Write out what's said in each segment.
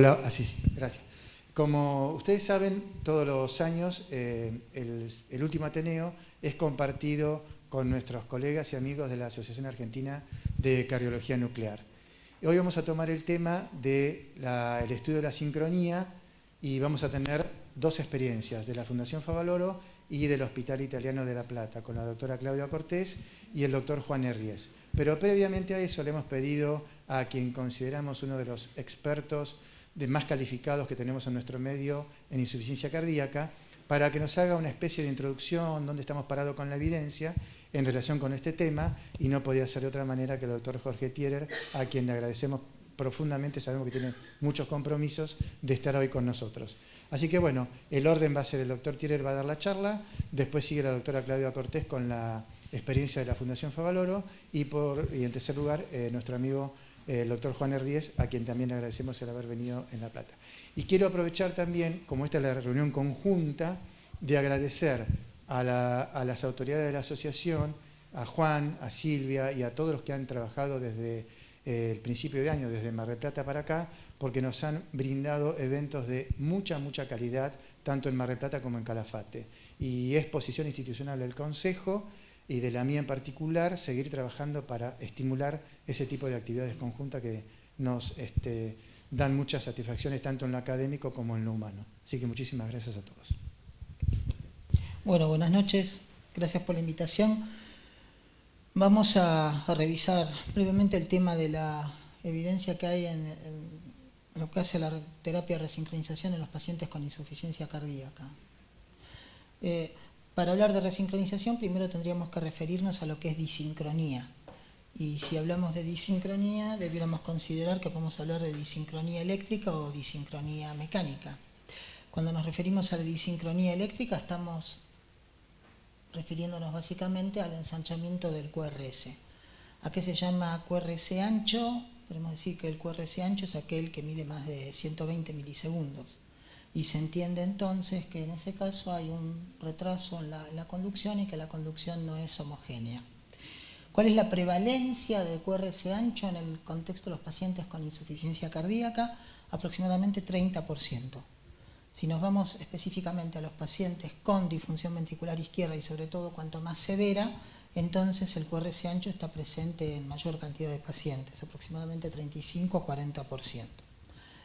Hola, así sí, gracias. Como ustedes saben, todos los años el último Ateneo es compartido con nuestros colegas y amigos de la Asociación Argentina de Cardiología Nuclear. Hoy vamos a tomar el tema del estudio de la sincronía y vamos a tener dos experiencias, de la Fundación Favaloro y del Hospital Italiano de La Plata, con la doctora Claudia Cortés y el doctor Juan Herries. Pero previamente a eso le hemos pedido a quien consideramos uno de los expertos más calificados que tenemos en nuestro medio en insuficiencia cardíaca, para que nos haga una especie de introducción, dónde estamos parados con la evidencia en relación con este tema, y no podía ser de otra manera que el doctor Jorge Thierer, a quien le agradecemos profundamente, sabemos que tiene muchos compromisos, de estar hoy con nosotros. Así que bueno, el orden va a ser: el doctor Thierer va a dar la charla, después sigue la doctora Claudia Cortés con la experiencia de la Fundación Favaloro, y en tercer lugar nuestro amigo el doctor Juan Herries, a quien también le agradecemos el haber venido en La Plata. Y quiero aprovechar también, como esta es la reunión conjunta, de agradecer a las autoridades de la asociación, a Juan, a Silvia y a todos los que han trabajado desde el principio de año, desde Mar del Plata para acá, porque nos han brindado eventos de mucha calidad, tanto en Mar del Plata como en Calafate. Y es posición institucional del Consejo y de la mía en particular, seguir trabajando para estimular ese tipo de actividades conjuntas que nos dan muchas satisfacciones tanto en lo académico como en lo humano. Así que muchísimas gracias a todos. Bueno, buenas noches, gracias por la invitación. Vamos a revisar brevemente el tema de la evidencia que hay en lo que hace la terapia de resincronización en los pacientes con insuficiencia cardíaca. Para hablar de resincronización, primero tendríamos que referirnos a lo que es disincronía. Y si hablamos de disincronía, debiéramos considerar que podemos hablar de disincronía eléctrica o disincronía mecánica. Cuando nos referimos a la disincronía eléctrica, estamos refiriéndonos básicamente al ensanchamiento del QRS. ¿A qué se llama QRS ancho? Podemos decir que el QRS ancho es aquel que mide más de 120 milisegundos. Y se entiende entonces que en ese caso hay un retraso en la conducción y que la conducción no es homogénea. ¿Cuál es la prevalencia del QRS ancho en el contexto de los pacientes con insuficiencia cardíaca? Aproximadamente 30%. Si nos vamos específicamente a los pacientes con disfunción ventricular izquierda y sobre todo cuanto más severa, entonces el QRS ancho está presente en mayor cantidad de pacientes, aproximadamente 35-40%.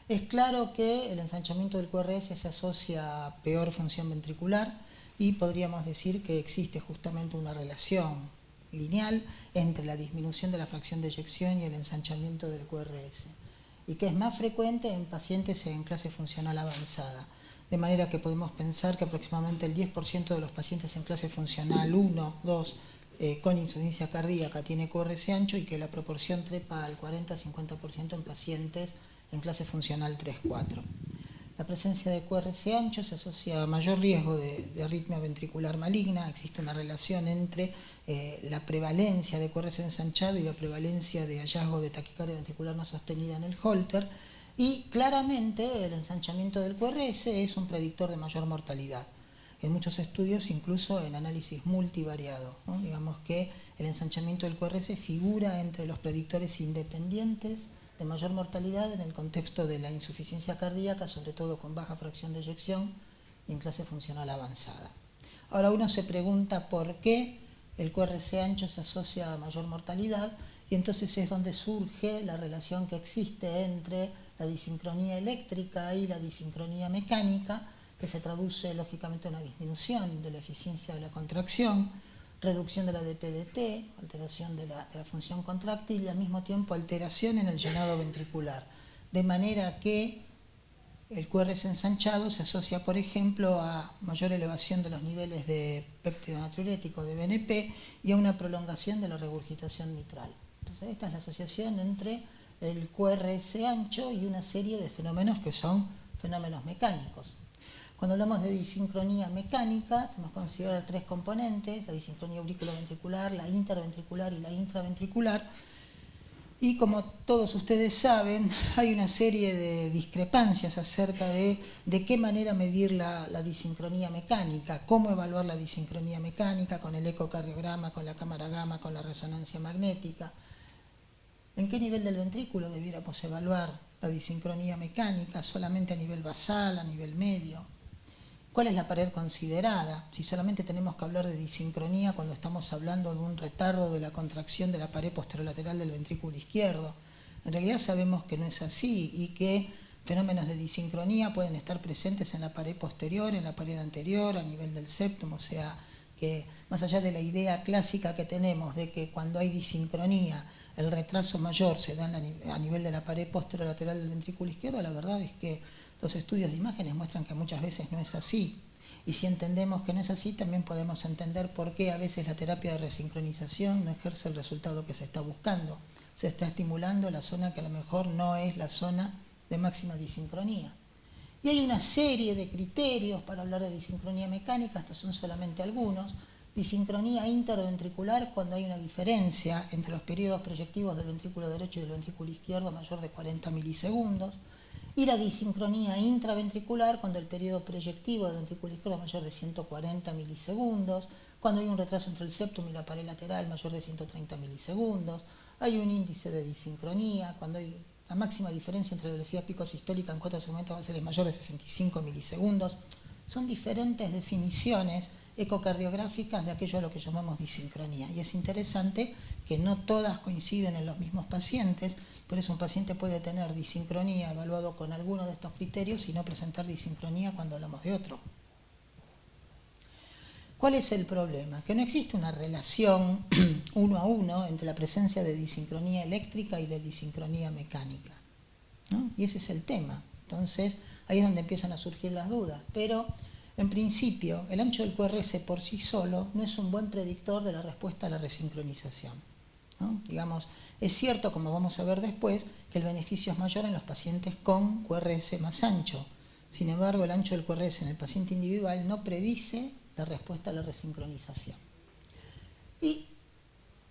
Es claro que el ensanchamiento del QRS se asocia a peor función ventricular y podríamos decir que existe justamente una relación lineal entre la disminución de la fracción de eyección y el ensanchamiento del QRS, y que es más frecuente en pacientes en clase funcional avanzada. De manera que podemos pensar que aproximadamente el 10% de los pacientes en clase funcional 1, 2, con insuficiencia cardíaca tiene QRS ancho, y que la proporción trepa al 40-50% en pacientes en clase funcional 3-4. La presencia de QRS ancho se asocia a mayor riesgo de arritmia ventricular maligna. Existe una relación entre la prevalencia de QRS ensanchado y la prevalencia de hallazgo de taquicardia ventricular no sostenida en el Holter, y claramente el ensanchamiento del QRS es un predictor de mayor mortalidad. En muchos estudios, incluso en análisis multivariado, ¿no? Digamos que el ensanchamiento del QRS figura entre los predictores independientes de mayor mortalidad en el contexto de la insuficiencia cardíaca, sobre todo con baja fracción de eyección y en clase funcional avanzada. Ahora uno se pregunta por qué el QRS ancho se asocia a mayor mortalidad, y entonces es donde surge la relación que existe entre la disincronía eléctrica y la disincronía mecánica, que se traduce lógicamente en una disminución de la eficiencia de la contracción, reducción de la DPDT, alteración de la función contráctil y al mismo tiempo alteración en el llenado ventricular. De manera que el QRS ensanchado se asocia, por ejemplo, a mayor elevación de los niveles de péptido natriurético, de BNP, y a una prolongación de la regurgitación mitral. Entonces, esta es la asociación entre el QRS ancho y una serie de fenómenos que son fenómenos mecánicos. Cuando hablamos de disincronía mecánica, tenemos que considerar tres componentes: la disincronía auriculoventricular, la interventricular y la intraventricular. Y como todos ustedes saben, hay una serie de discrepancias acerca de qué manera medir la disincronía mecánica, cómo evaluar la disincronía mecánica con el ecocardiograma, con la cámara gamma, con la resonancia magnética, en qué nivel del ventrículo debiéramos evaluar la disincronía mecánica solamente a nivel basal, a nivel medio? ¿Cuál es la pared considerada? Si solamente tenemos que hablar de disincronía cuando estamos hablando de un retardo de la contracción de la pared posterolateral del ventrículo izquierdo. En realidad sabemos que no es así y que fenómenos de disincronía pueden estar presentes en la pared posterior, en la pared anterior, a nivel del septum, o sea que más allá de la idea clásica que tenemos de que cuando hay disincronía el retraso mayor se da a nivel de la pared posterolateral del ventrículo izquierdo, la verdad es que los estudios de imágenes muestran que muchas veces no es así. Y si entendemos que no es así, también podemos entender por qué a veces la terapia de resincronización no ejerce el resultado que se está buscando. Se está estimulando la zona que a lo mejor no es la zona de máxima disincronía. Y hay una serie de criterios para hablar de disincronía mecánica, estos son solamente algunos. Disincronía interventricular cuando hay una diferencia entre los periodos proyectivos del ventrículo derecho y del ventrículo izquierdo mayor de 40 milisegundos. Y la disincronía intraventricular cuando el periodo proyectivo del ventrículo izquierdo es mayor de 140 milisegundos, cuando hay un retraso entre el septum y la pared lateral mayor de 130 milisegundos, hay un índice de disincronía, cuando hay la máxima diferencia entre la velocidad pico sistólica en 4 segmentos basales mayor de 65 milisegundos. Son diferentes definiciones ecocardiográficas de aquello a lo que llamamos disincronía. Y es interesante que no todas coinciden en los mismos pacientes, por eso un paciente puede tener disincronía evaluado con alguno de estos criterios y no presentar disincronía cuando hablamos de otro. ¿Cuál es el problema? Que no existe una relación uno a uno entre la presencia de disincronía eléctrica y de disincronía mecánica, ¿no? Y ese es el tema. Entonces, ahí es donde empiezan a surgir las dudas. Pero, en principio, el ancho del QRS por sí solo no es un buen predictor de la respuesta a la resincronización, ¿no? Digamos, es cierto, como vamos a ver después, que el beneficio es mayor en los pacientes con QRS más ancho. Sin embargo, el ancho del QRS en el paciente individual no predice la respuesta a la resincronización. Y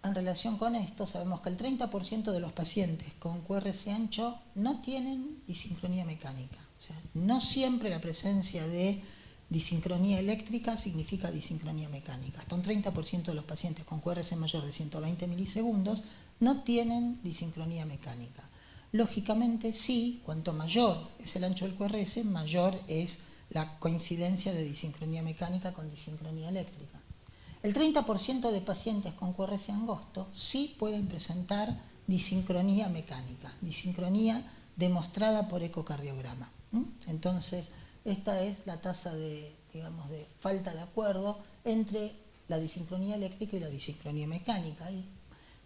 en relación con esto, sabemos que el 30% de los pacientes con QRS ancho no tienen disincronía mecánica. O sea, no siempre la presencia de disincronía eléctrica significa disincronía mecánica. Hasta un 30% de los pacientes con QRS mayor de 120 milisegundos no tienen disincronía mecánica. Lógicamente, sí, cuanto mayor es el ancho del QRS, mayor es la coincidencia de disincronía mecánica con disincronía eléctrica. El 30% de pacientes con QRS angosto sí pueden presentar disincronía mecánica, disincronía demostrada por ecocardiograma. Entonces, esta es la tasa de falta de acuerdo entre la disincronía eléctrica y la disincronía mecánica. ¿Y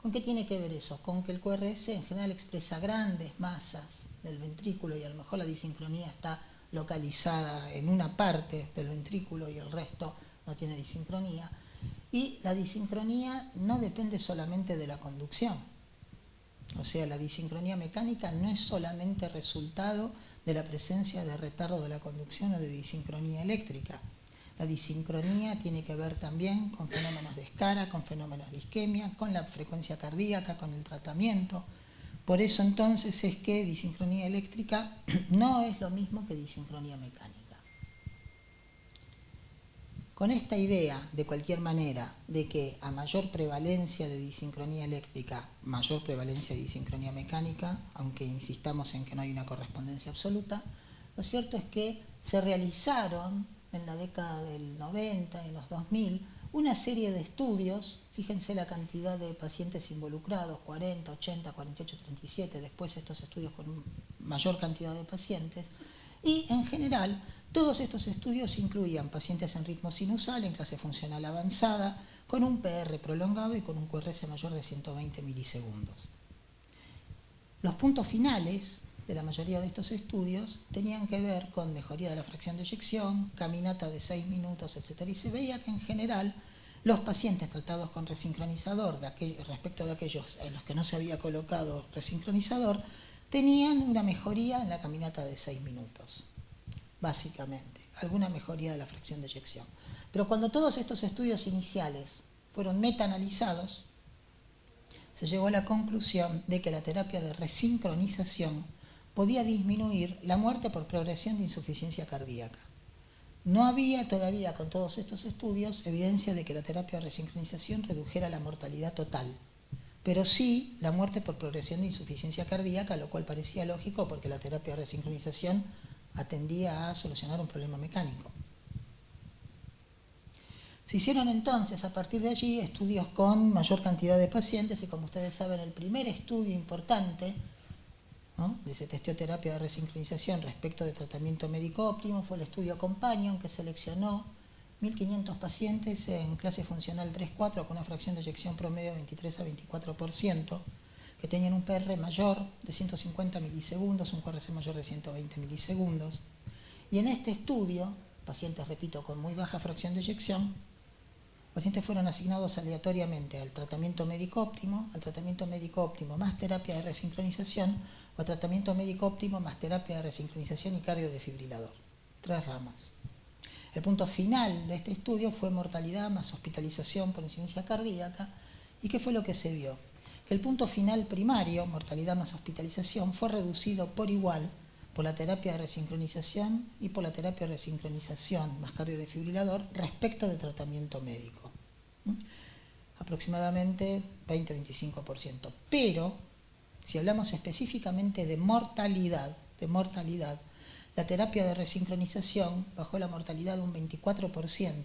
con qué tiene que ver eso? Con que el QRS en general expresa grandes masas del ventrículo y a lo mejor la disincronía está localizada en una parte del ventrículo y el resto no tiene disincronía. Y la disincronía no depende solamente de la conducción. O sea, la disincronía mecánica no es solamente resultado de la presencia de retardo de la conducción o de disincronía eléctrica. La disincronía tiene que ver también con fenómenos de escara, con fenómenos de isquemia, con la frecuencia cardíaca, con el tratamiento. Por eso entonces es que disincronía eléctrica no es lo mismo que disincronía mecánica. Con esta idea, de cualquier manera, de que a mayor prevalencia de disincronía eléctrica, mayor prevalencia de disincronía mecánica, aunque insistamos en que no hay una correspondencia absoluta, lo cierto es que se realizaron en la década del 90, en los 2000, una serie de estudios. Fíjense la cantidad de pacientes involucrados, 40, 80, 48, 37, después estos estudios con mayor cantidad de pacientes. Y en general, todos estos estudios incluían pacientes en ritmo sinusal, en clase funcional avanzada, con un PR prolongado y con un QRS mayor de 120 milisegundos. Los puntos finales de la mayoría de estos estudios tenían que ver con mejoría de la fracción de eyección, caminata de 6 minutos, etc. Y se veía que en general los pacientes tratados con resincronizador, respecto de aquellos en los que no se había colocado resincronizador, tenían una mejoría en la caminata de 6 minutos, básicamente, alguna mejoría de la fracción de eyección. Pero cuando todos estos estudios iniciales fueron metaanalizados, se llegó a la conclusión de que la terapia de resincronización podía disminuir la muerte por progresión de insuficiencia cardíaca. No había todavía, con todos estos estudios, evidencia de que la terapia de resincronización redujera la mortalidad total, pero sí la muerte por progresión de insuficiencia cardíaca, lo cual parecía lógico porque la terapia de resincronización atendía a solucionar un problema mecánico. Se hicieron entonces, a partir de allí, estudios con mayor cantidad de pacientes y, como ustedes saben, el primer estudio importante, ¿no?, de esa terapia de resincronización respecto de tratamiento médico óptimo fue el estudio Companion, que seleccionó 1.500 pacientes en clase funcional 3-4 con una fracción de eyección promedio de 23 a 24%, que tenían un PR mayor de 150 milisegundos, un QRC mayor de 120 milisegundos. Y en este estudio, pacientes, repito, con muy baja fracción de eyección, pacientes fueron asignados aleatoriamente al tratamiento médico óptimo más terapia de resincronización o a tratamiento médico óptimo más terapia de resincronización y cardiodefibrilador. 3 ramas. El punto final de este estudio fue mortalidad más hospitalización por insuficiencia cardíaca. ¿Y qué fue lo que se vio? Que el punto final primario, mortalidad más hospitalización, fue reducido por igual por la terapia de resincronización y por la terapia de resincronización más cardiodefibrilador respecto de tratamiento médico. Aproximadamente 20-25%. Pero, si hablamos específicamente de mortalidad, la terapia de resincronización bajó la mortalidad un 24%,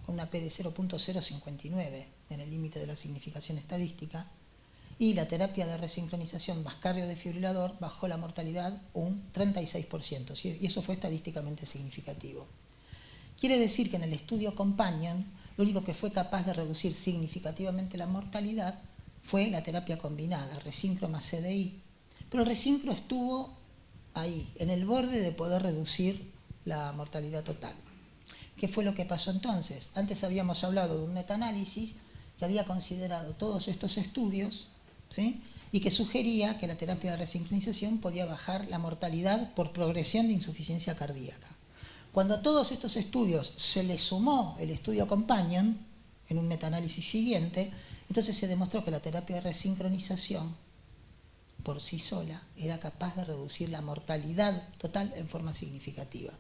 con una P de 0.059 en el límite de la significación estadística, y la terapia de resincronización más cardiodefibrilador bajó la mortalidad un 36%, ¿sí? Y eso fue estadísticamente significativo. Quiere decir que en el estudio Companion, lo único que fue capaz de reducir significativamente la mortalidad fue la terapia combinada, resincro más CDI. Pero el resincro estuvo ahí, en el borde de poder reducir la mortalidad total. ¿Qué fue lo que pasó entonces? Antes habíamos hablado de un metaanálisis que había considerado todos estos estudios, ¿sí?, y que sugería que la terapia de resincronización podía bajar la mortalidad por progresión de insuficiencia cardíaca. Cuando a todos estos estudios se le sumó el estudio Companion, en un metaanálisis siguiente, entonces se demostró que la terapia de resincronización por sí sola era capaz de reducir la mortalidad total en forma significativa,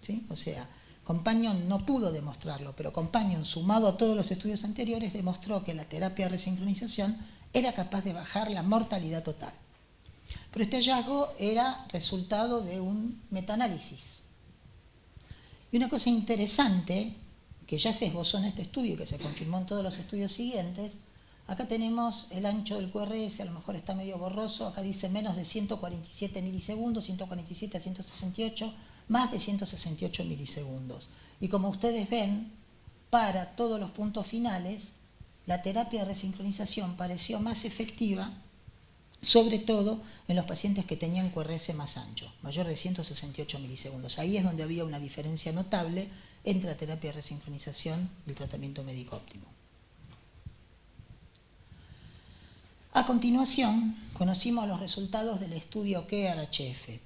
¿sí? O sea, Companion no pudo demostrarlo, pero Companion, sumado a todos los estudios anteriores, demostró que la terapia de resincronización era capaz de bajar la mortalidad total. Pero este hallazgo era resultado de un metaanálisis. Y una cosa interesante, que ya se esbozó en este estudio y que se confirmó en todos los estudios siguientes, acá tenemos el ancho del QRS, a lo mejor está medio borroso, acá dice menos de 147 milisegundos, 147 a 168, más de 168 milisegundos. Y como ustedes ven, para todos los puntos finales, la terapia de resincronización pareció más efectiva, sobre todo en los pacientes que tenían QRS más ancho, mayor de 168 milisegundos. Ahí es donde había una diferencia notable entre la terapia de resincronización y el tratamiento médico óptimo. A continuación, conocimos los resultados del estudio KEAR-HF.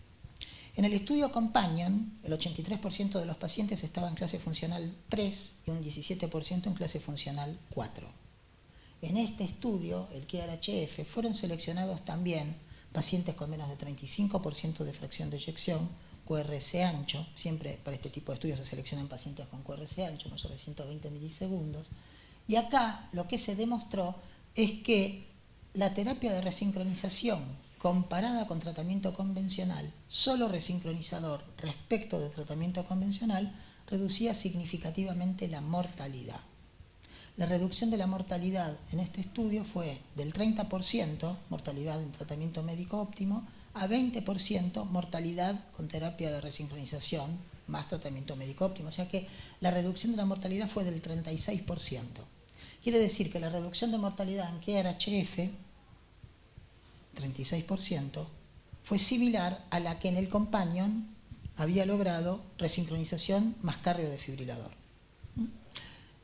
En el estudio Companion, el 83% de los pacientes estaba en clase funcional 3 y un 17% en clase funcional 4. En este estudio, el KEAR-HF, fueron seleccionados también pacientes con menos de 35% de fracción de eyección, QRS ancho, siempre para este tipo de estudios se seleccionan pacientes con QRS ancho, mayor de 120 milisegundos, y acá lo que se demostró es que la terapia de resincronización comparada con tratamiento convencional, solo resincronizador respecto de tratamiento convencional, reducía significativamente la mortalidad. La reducción de la mortalidad en este estudio fue del 30%, mortalidad en tratamiento médico óptimo, a 20% mortalidad con terapia de resincronización más tratamiento médico óptimo. O sea que la reducción de la mortalidad fue del 36%. Quiere decir que la reducción de mortalidad en KEAR-HF, 36%, fue similar a la que en el Companion había logrado resincronización más cardiodefibrilador.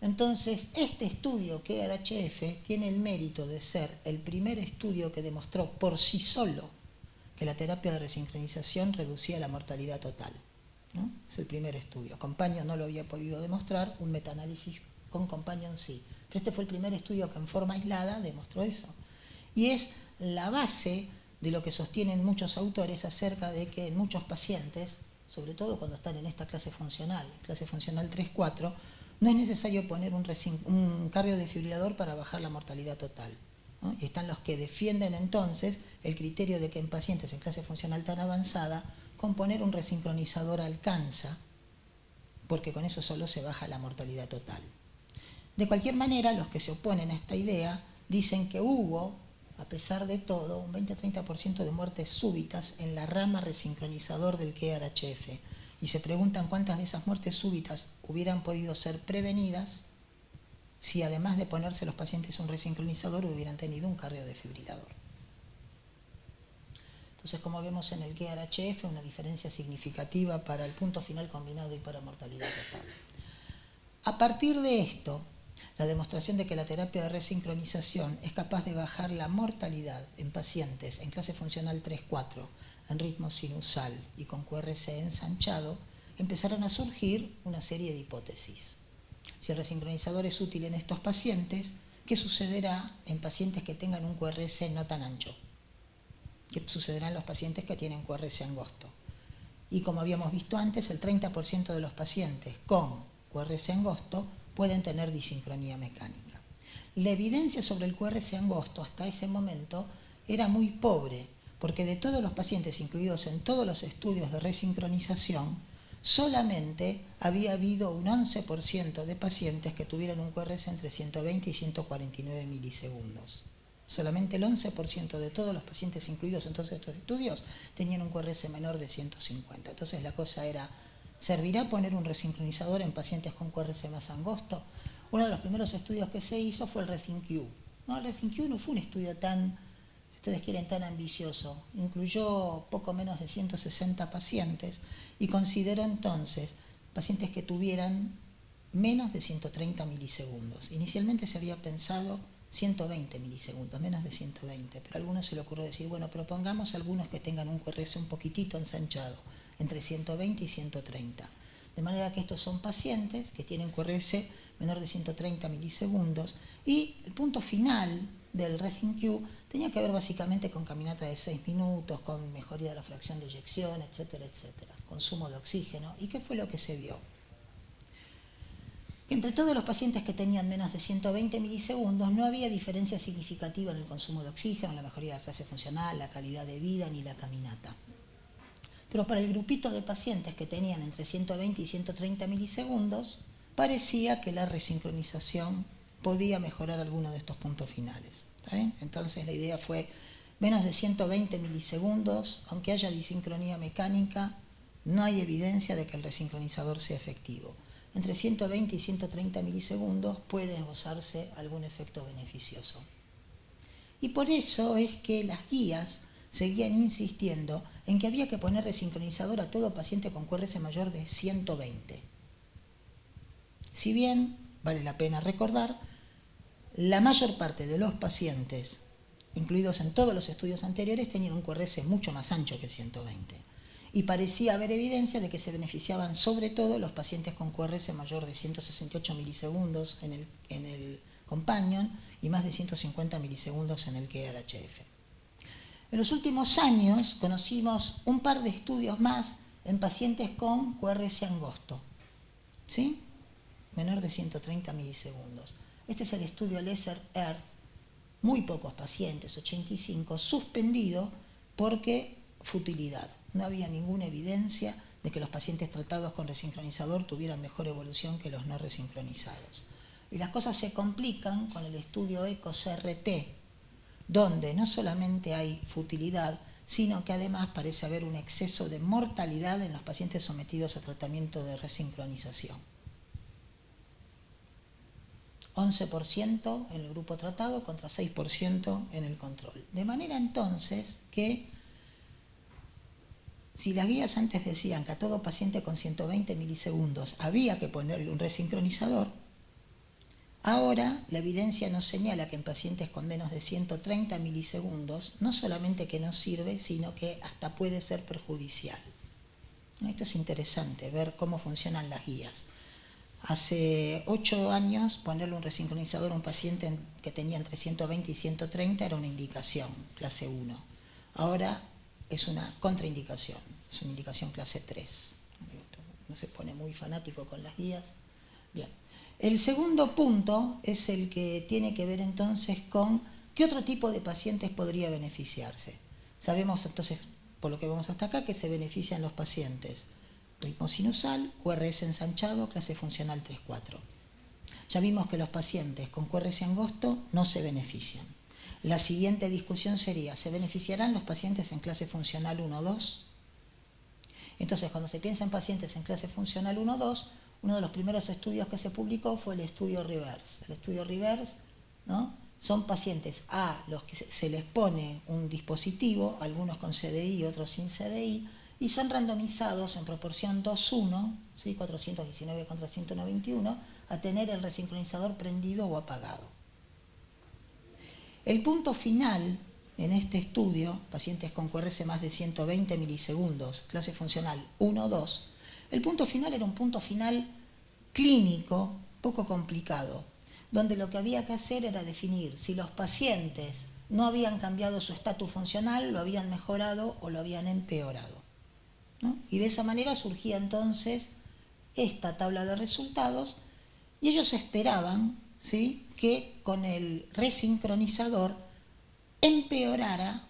Entonces, este estudio KEAR-HF tiene el mérito de ser el primer estudio que demostró por sí solo que la terapia de resincronización reducía la mortalidad total, ¿no? Es el primer estudio. Companion no lo había podido demostrar, un metaanálisis con Companion sí. Pero este fue el primer estudio que en forma aislada demostró eso. Y es la base de lo que sostienen muchos autores acerca de que en muchos pacientes, sobre todo cuando están en esta clase funcional 3-4, no es necesario poner un cardiodefibrilador para bajar la mortalidad total. ¿no? Y están los que defienden entonces el criterio de que en pacientes en clase funcional tan avanzada, con poner un resincronizador alcanza, porque con eso solo se baja la mortalidad total. De cualquier manera, los que se oponen a esta idea dicen que hubo, a pesar de todo, un 20-30% de muertes súbitas en la rama resincronizador del QRHF. Y se preguntan cuántas de esas muertes súbitas hubieran podido ser prevenidas si además de ponerse los pacientes un resincronizador hubieran tenido un cardiodefibrilador. Entonces, como vemos en el QRHF, una diferencia significativa para el punto final combinado y para mortalidad total. A partir de esto, la demostración de que la terapia de resincronización es capaz de bajar la mortalidad en pacientes en clase funcional 3-4, en ritmo sinusal y con QRS ensanchado, empezaron a surgir una serie de hipótesis. Si el resincronizador es útil en estos pacientes, ¿qué sucederá en pacientes que tengan un QRS no tan ancho? ¿Qué sucederá en los pacientes que tienen QRS angosto? Y como habíamos visto antes, el 30% de los pacientes con QRS angosto pueden tener disincronía mecánica. La evidencia sobre el QRS angosto hasta ese momento era muy pobre, porque de todos los pacientes incluidos en todos los estudios de resincronización, solamente había habido un 11% de pacientes que tuvieran un QRS entre 120 y 149 milisegundos. Solamente el 11% de todos los pacientes incluidos en todos estos estudios tenían un QRS menor de 150. Entonces la cosa era, ¿servirá poner un resincronizador en pacientes con QRS más angosto? Uno de los primeros estudios que se hizo fue el RESINQ. No, el RESINQ no fue un estudio tan, si ustedes quieren, tan ambicioso. Incluyó poco menos de 160 pacientes y consideró entonces pacientes que tuvieran menos de 130 milisegundos. Inicialmente se había pensado 120 milisegundos, menos de 120, pero a algunos se le ocurrió decir, bueno, propongamos algunos que tengan un QRS un poquitito ensanchado, entre 120 y 130. De manera que estos son pacientes que tienen QRS menor de 130 milisegundos y el punto final del RESINQ tenía que ver básicamente con caminata de 6 minutos, con mejoría de la fracción de eyección, etcétera, etcétera, consumo de oxígeno. ¿Y qué fue lo que se vio? Entre todos los pacientes que tenían menos de 120 milisegundos no había diferencia significativa en el consumo de oxígeno, en la mejoría de la clase funcional, la calidad de vida ni la caminata. Pero para el grupito de pacientes que tenían entre 120 y 130 milisegundos, parecía que la resincronización podía mejorar alguno de estos puntos finales. ¿Está bien? Entonces la idea fue menos de 120 milisegundos, aunque haya disincronía mecánica, no hay evidencia de que el resincronizador sea efectivo. Entre 120 y 130 milisegundos puede esbozarse algún efecto beneficioso. Y por eso es que las guías seguían insistiendo en que había que poner resincronizador a todo paciente con QRS mayor de 120. Si bien, vale la pena recordar, la mayor parte de los pacientes, incluidos en todos los estudios anteriores, tenían un QRS mucho más ancho que 120. Y parecía haber evidencia de que se beneficiaban sobre todo los pacientes con QRS mayor de 168 milisegundos en el Companion y más de 150 milisegundos en el QRHF. En los últimos años conocimos un par de estudios más en pacientes con QRS angosto, ¿sí? Menor de 130 milisegundos. Este es el estudio LESER-EARTH, muy pocos pacientes, 85, suspendido porque futilidad. No había ninguna evidencia de que los pacientes tratados con resincronizador tuvieran mejor evolución que los no resincronizados. Y las cosas se complican con el estudio ECO-CRT, donde no solamente hay futilidad, sino que además parece haber un exceso de mortalidad en los pacientes sometidos a tratamiento de resincronización. 11% en el grupo tratado contra 6% en el control. De manera entonces que si las guías antes decían que a todo paciente con 120 milisegundos había que ponerle un resincronizador, ahora la evidencia nos señala que en pacientes con menos de 130 milisegundos no solamente que no sirve, sino que hasta puede ser perjudicial. Esto es interesante, ver cómo funcionan las guías. Hace 8 años ponerle un resincronizador a un paciente que tenía entre 120 y 130 era una indicación, clase 1. Ahora es una contraindicación, es una indicación clase 3. No se pone muy fanático con las guías. Bien. El segundo punto es el que tiene que ver entonces con ¿Qué otro tipo de pacientes podría beneficiarse? Sabemos entonces, por lo que vemos hasta acá, que se benefician los pacientes ritmo sinusal, QRS ensanchado, clase funcional 3-4. Ya vimos que los pacientes con QRS angosto no se benefician. La siguiente discusión sería, ¿se beneficiarán los pacientes en clase funcional 1-2? Entonces, cuando se piensa en pacientes en clase funcional 1-2, uno de los primeros estudios que se publicó fue el estudio REVERSE. El estudio REVERSE, ¿no?, son pacientes a los que se les pone un dispositivo, algunos con CDI, otros sin CDI, y son randomizados en proporción 2:1, ¿sí?, 419 contra 191, a tener el resincronizador prendido o apagado. El punto final en este estudio, pacientes con QRS más de 120 milisegundos, clase funcional 1-2, el punto final era un punto final clínico poco complicado, donde lo que había que hacer era definir si los pacientes no habían cambiado su estatus funcional, lo habían mejorado o lo habían empeorado, ¿no? Y de esa manera surgía entonces esta tabla de resultados y ellos esperaban, ¿sí?, que con el resincronizador empeorara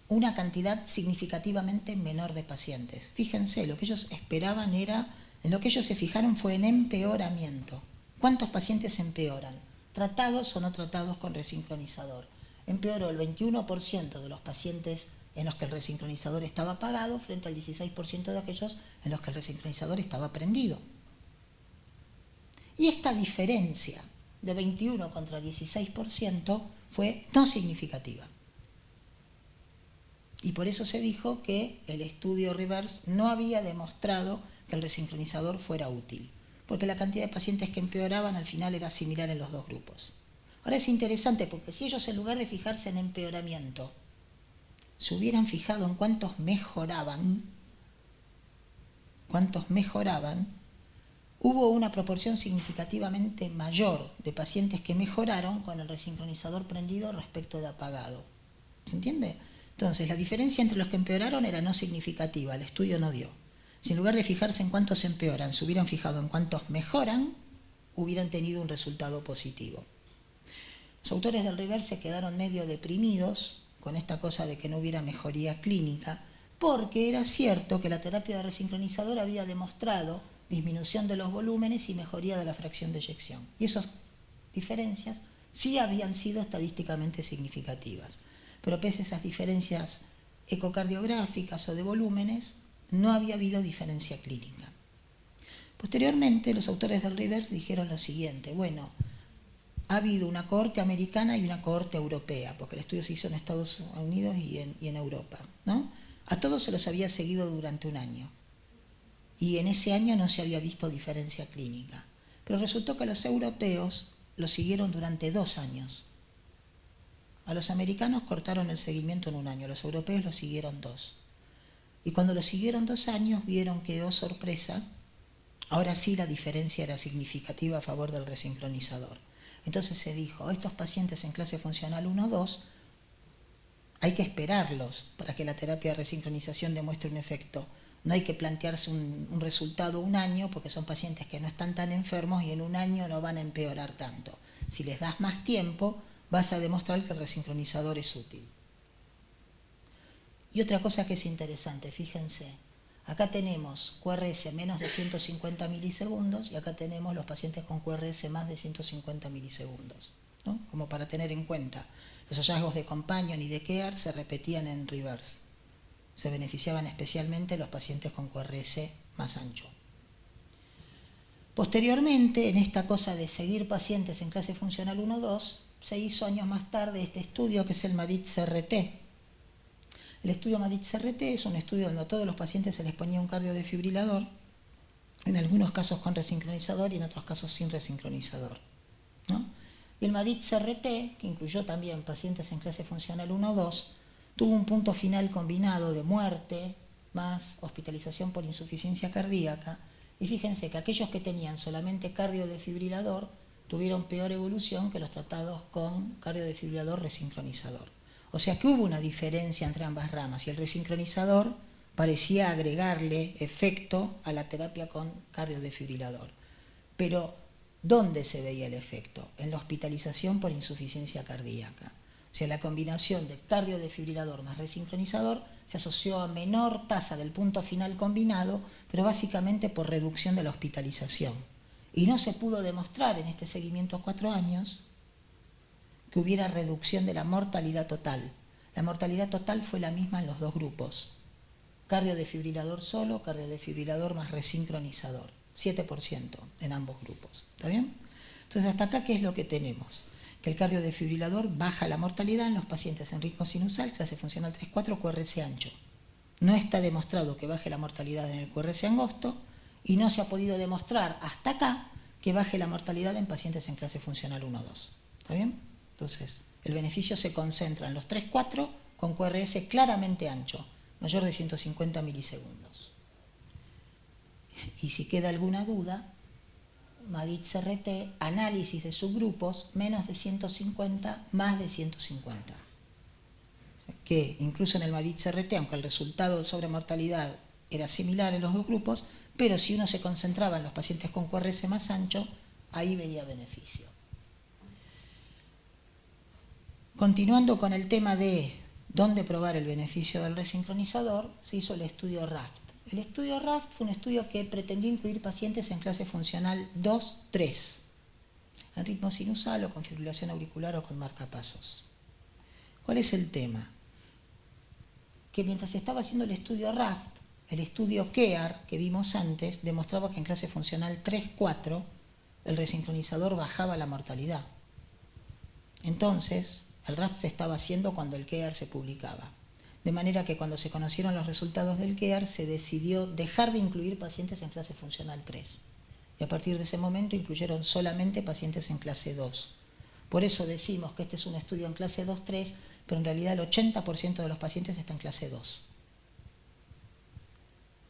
una cantidad significativamente menor de pacientes. Fíjense, lo que ellos esperaban era, en lo que ellos se fijaron fue en empeoramiento. ¿Cuántos pacientes empeoran? ¿Tratados o no tratados con resincronizador? Empeoró el 21% de los pacientes en los que el resincronizador estaba apagado frente al 16% de aquellos en los que el resincronizador estaba prendido. Y esta diferencia de 21 contra 16% fue no significativa. Y por eso se dijo que el estudio REVERSE no había demostrado que el resincronizador fuera útil, porque la cantidad de pacientes que empeoraban al final era similar en los dos grupos. Ahora es interesante porque si ellos en lugar de fijarse en empeoramiento, se hubieran fijado en cuántos mejoraban, hubo una proporción significativamente mayor de pacientes que mejoraron con el resincronizador prendido respecto de apagado. ¿Se entiende? Entonces, la diferencia entre los que empeoraron era no significativa, el estudio no dio. Si en lugar de fijarse en cuántos empeoran, se hubieran fijado en cuántos mejoran, hubieran tenido un resultado positivo. Los autores del REVERSE quedaron medio deprimidos con esta cosa de que no hubiera mejoría clínica, porque era cierto que la terapia de resincronizador había demostrado disminución de los volúmenes y mejoría de la fracción de eyección. Y esas diferencias sí habían sido estadísticamente significativas. Pero pese a esas diferencias ecocardiográficas o de volúmenes, no había habido diferencia clínica. Posteriormente, los autores del REVERSE dijeron lo siguiente: bueno, ha habido una cohorte americana y una cohorte europea, porque el estudio se hizo en Estados Unidos y en Europa, ¿no? A todos se los había seguido durante un año, y en ese año no se había visto diferencia clínica. Pero resultó que los europeos lo siguieron durante 2 años. A los americanos cortaron el seguimiento en un año, los europeos lo siguieron 2. Y cuando lo siguieron 2 años, vieron que, oh sorpresa, ahora sí la diferencia era significativa a favor del resincronizador. Entonces se dijo, estos pacientes en clase funcional 1-2, hay que esperarlos para que la terapia de resincronización demuestre un efecto. No hay que plantearse un resultado un año, porque son pacientes que no están tan enfermos y en un año no van a empeorar tanto. Si les das más tiempo, vas a demostrar que el resincronizador es útil. Y otra cosa que es interesante, fíjense, acá tenemos QRS menos de 150 milisegundos y acá tenemos los pacientes con QRS más de 150 milisegundos, ¿no? Como para tener en cuenta, los hallazgos de Companion y de Kear se repetían en REVERSE. Se beneficiaban especialmente los pacientes con QRS más ancho. Posteriormente, en esta cosa de seguir pacientes en clase funcional 1-2, se hizo años más tarde este estudio que es el MADIT-CRT. El estudio MADIT-CRT es un estudio donde a todos los pacientes se les ponía un cardiodefibrilador, en algunos casos con resincronizador y en otros casos sin resincronizador, ¿no? Y el MADIT-CRT, que incluyó también pacientes en clase funcional 1-2, tuvo un punto final combinado de muerte más hospitalización por insuficiencia cardíaca. Y fíjense que aquellos que tenían solamente cardiodefibrilador tuvieron peor evolución que los tratados con cardiodefibrilador resincronizador. O sea que hubo una diferencia entre ambas ramas y el resincronizador parecía agregarle efecto a la terapia con cardiodefibrilador. Pero, ¿dónde se veía el efecto? En la hospitalización por insuficiencia cardíaca. O sea, la combinación de cardiodefibrilador más resincronizador se asoció a menor tasa del punto final combinado, pero básicamente por reducción de la hospitalización. Y no se pudo demostrar en este seguimiento a 4 años que hubiera reducción de la mortalidad total. La mortalidad total fue la misma en los dos grupos. Cardiodefibrilador solo, cardiodefibrilador más resincronizador. 7% en ambos grupos. ¿Está bien? Entonces, hasta acá, ¿qué es lo que tenemos? Que el cardiodefibrilador baja la mortalidad en los pacientes en ritmo sinusal, clase funcional 3-4, QRS ancho. No está demostrado que baje la mortalidad en el QRS angosto y no se ha podido demostrar hasta acá que baje la mortalidad en pacientes en clase funcional 1-2. ¿Está bien? Entonces, el beneficio se concentra en los 3-4 con QRS claramente ancho, mayor de 150 milisegundos. Y si queda alguna duda, MADIT-CRT, análisis de subgrupos, menos de 150, más de 150. Que incluso en el MADIT-CRT, aunque el resultado de sobremortalidad era similar en los dos grupos, pero si uno se concentraba en los pacientes con QRS más ancho, ahí veía beneficio. Continuando con el tema de dónde probar el beneficio del resincronizador, se hizo el estudio RAFT. El estudio RAFT fue un estudio que pretendió incluir pacientes en clase funcional 2-3, en ritmo sinusal o con fibrilación auricular o con marcapasos. ¿Cuál es el tema? Que mientras se estaba haciendo el estudio RAFT, el estudio KEAR que vimos antes demostraba que en clase funcional 3-4 el resincronizador bajaba la mortalidad. Entonces, el RAFT se estaba haciendo cuando el KEAR se publicaba. De manera que cuando se conocieron los resultados del KEAR se decidió dejar de incluir pacientes en clase funcional 3. Y a partir de ese momento incluyeron solamente pacientes en clase 2. Por eso decimos que este es un estudio en clase 2-3, pero en realidad el 80% de los pacientes está en clase 2.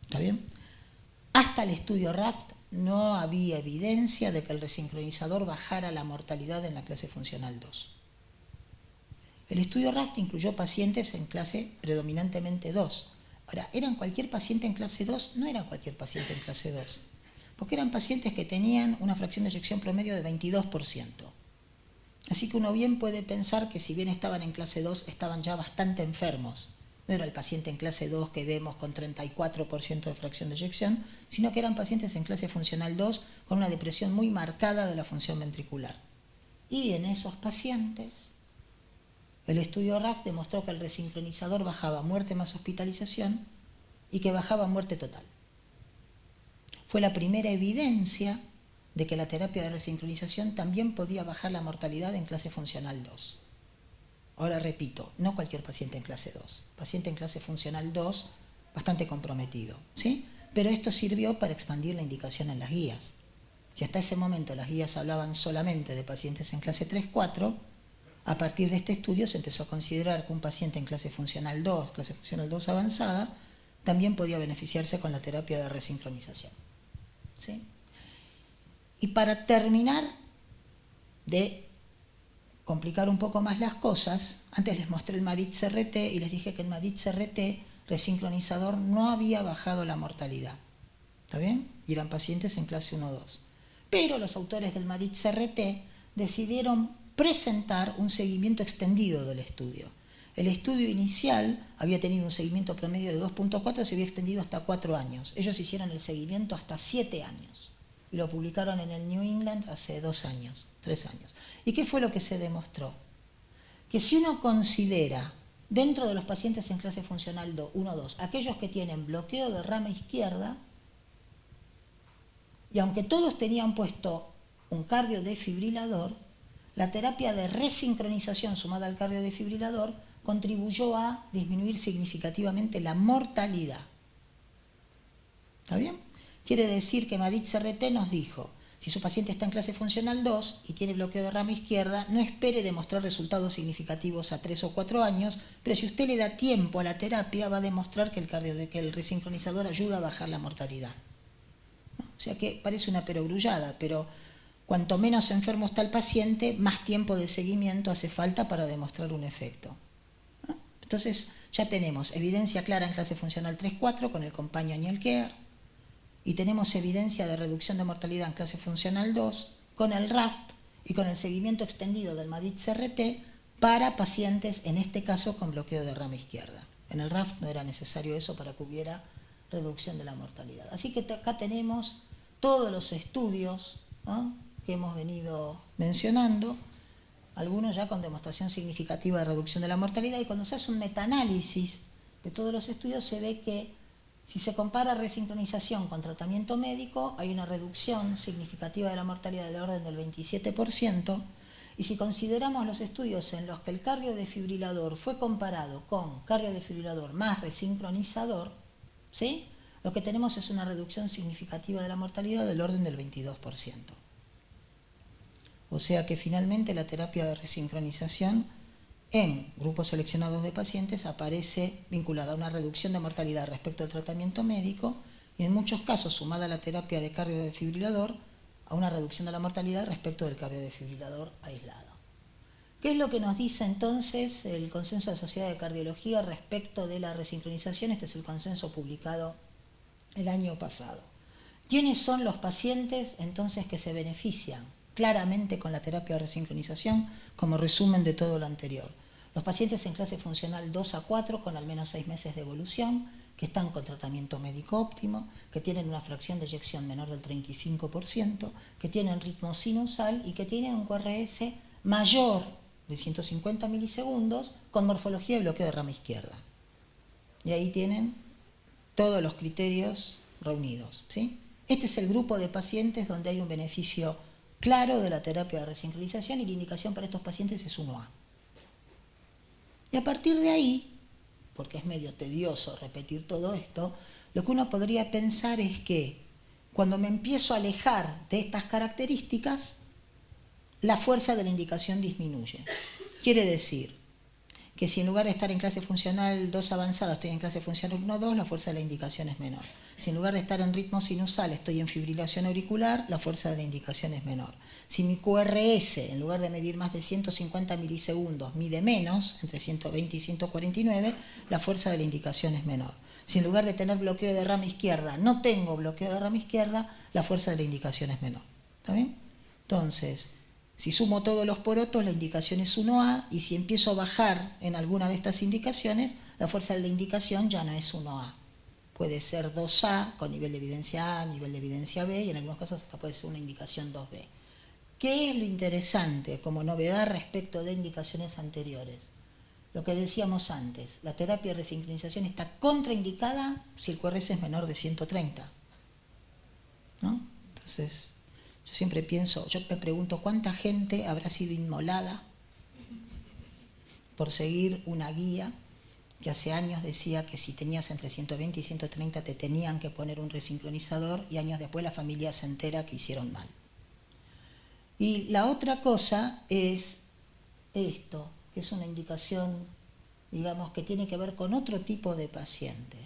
¿Está bien? Hasta el estudio RAFT no había evidencia de que el resincronizador bajara la mortalidad en la clase funcional 2. El estudio RAFT incluyó pacientes en clase predominantemente 2. Ahora, ¿eran cualquier paciente en clase 2? No eran cualquier paciente en clase 2, porque eran pacientes que tenían una fracción de eyección promedio de 22%. Así que uno bien puede pensar que si bien estaban en clase 2, estaban ya bastante enfermos. No era el paciente en clase 2 que vemos con 34% de fracción de eyección, sino que eran pacientes en clase funcional 2 con una depresión muy marcada de la función ventricular. Y en esos pacientes, el estudio RAFT demostró que el resincronizador bajaba muerte más hospitalización y que bajaba muerte total. Fue la primera evidencia de que la terapia de resincronización también podía bajar la mortalidad en clase funcional 2. Ahora repito, no cualquier paciente en clase 2, paciente en clase funcional 2 bastante comprometido, ¿sí? Pero esto sirvió para expandir la indicación en las guías. Si hasta ese momento las guías hablaban solamente de pacientes en clase 3-4, a partir de este estudio se empezó a considerar que un paciente en clase funcional 2 avanzada, también podía beneficiarse con la terapia de resincronización. ¿Sí? Y para terminar de complicar un poco más las cosas, antes les mostré el MADIT-CRT y les dije que el MADIT-CRT resincronizador no había bajado la mortalidad. ¿Está bien? Y eran pacientes en clase 1-2. Pero los autores del MADIT-CRT decidieron presentar un seguimiento extendido del estudio. El estudio inicial había tenido un seguimiento promedio de 2.4 y se había extendido hasta 4 años. Ellos hicieron el seguimiento hasta 7 años. Y lo publicaron en el New England hace 2 años, 3 años. ¿Y qué fue lo que se demostró? Que si uno considera, dentro de los pacientes en clase funcional 1-2, aquellos que tienen bloqueo de rama izquierda, y aunque todos tenían puesto un cardiodefibrilador, la terapia de resincronización sumada al cardiodefibrilador contribuyó a disminuir significativamente la mortalidad. ¿Está bien? Quiere decir que MADIT-CRT nos dijo, si su paciente está en clase funcional 2 y tiene bloqueo de rama izquierda, no espere demostrar resultados significativos a 3 o 4 años, pero si usted le da tiempo a la terapia, va a demostrar que el resincronizador ayuda a bajar la mortalidad. ¿No? O sea que parece una perogrullada, pero cuanto menos enfermo está el paciente, más tiempo de seguimiento hace falta para demostrar un efecto. ¿No? Entonces ya tenemos evidencia clara en clase funcional 3-4 con el Companion y el KEAR, y tenemos evidencia de reducción de mortalidad en clase funcional 2 con el RAFT y con el seguimiento extendido del MADIT-CRT para pacientes, en este caso, con bloqueo de rama izquierda. En el RAF no era necesario eso para que hubiera reducción de la mortalidad. Así que acá tenemos todos los estudios, ¿no?, que hemos venido mencionando, algunos ya con demostración significativa de reducción de la mortalidad, y cuando se hace un metaanálisis de todos los estudios se ve que si se compara resincronización con tratamiento médico hay una reducción significativa de la mortalidad del orden del 27%, y si consideramos los estudios en los que el cardiodefibrilador fue comparado con cardiodefibrilador más resincronizador, ¿sí?, lo que tenemos es una reducción significativa de la mortalidad del orden del 22%. O sea que finalmente la terapia de resincronización en grupos seleccionados de pacientes aparece vinculada a una reducción de mortalidad respecto al tratamiento médico y en muchos casos sumada a la terapia de cardiodefibrilador a una reducción de la mortalidad respecto del cardiodefibrilador aislado. ¿Qué es lo que nos dice entonces el consenso de la Sociedad de Cardiología respecto de la resincronización? Este es el consenso publicado el año pasado. ¿Quiénes son los pacientes entonces que se benefician claramente con la terapia de resincronización, como resumen de todo lo anterior? Los pacientes en clase funcional 2 a 4 con al menos 6 meses de evolución, que están con tratamiento médico óptimo, que tienen una fracción de eyección menor del 35%, que tienen ritmo sinusal y que tienen un QRS mayor de 150 milisegundos con morfología de bloqueo de rama izquierda. Y ahí tienen todos los criterios reunidos, ¿sí? Este es el grupo de pacientes donde hay un beneficio claro de la terapia de resincronización y la indicación para estos pacientes es 1A. Y a partir de ahí, porque es medio tedioso repetir todo esto, lo que uno podría pensar es que cuando me empiezo a alejar de estas características, la fuerza de la indicación disminuye. Quiere decir que si en lugar de estar en clase funcional 2 avanzada estoy en clase funcional 1-2, la fuerza de la indicación es menor. Si en lugar de estar en ritmo sinusal estoy en fibrilación auricular, la fuerza de la indicación es menor. Si mi QRS, en lugar de medir más de 150 milisegundos, mide menos, entre 120 y 149, la fuerza de la indicación es menor. Si en lugar de tener bloqueo de rama izquierda no tengo bloqueo de rama izquierda, la fuerza de la indicación es menor. ¿Está bien? Entonces, si sumo todos los porotos, la indicación es 1A, y si empiezo a bajar en alguna de estas indicaciones, la fuerza de la indicación ya no es 1A. Puede ser 2A con nivel de evidencia A, nivel de evidencia B, y en algunos casos hasta puede ser una indicación 2B. ¿Qué es lo interesante como novedad respecto de indicaciones anteriores? Lo que decíamos antes, la terapia de resincronización está contraindicada si el QRS es menor de 130. ¿No? Entonces, yo siempre pienso, yo me pregunto cuánta gente habrá sido inmolada por seguir una guía que hace años decía que si tenías entre 120 y 130 te tenían que poner un resincronizador, y años después la familia se entera que hicieron mal. Y la otra cosa es esto, que es una indicación, digamos, que tiene que ver con otro tipo de paciente.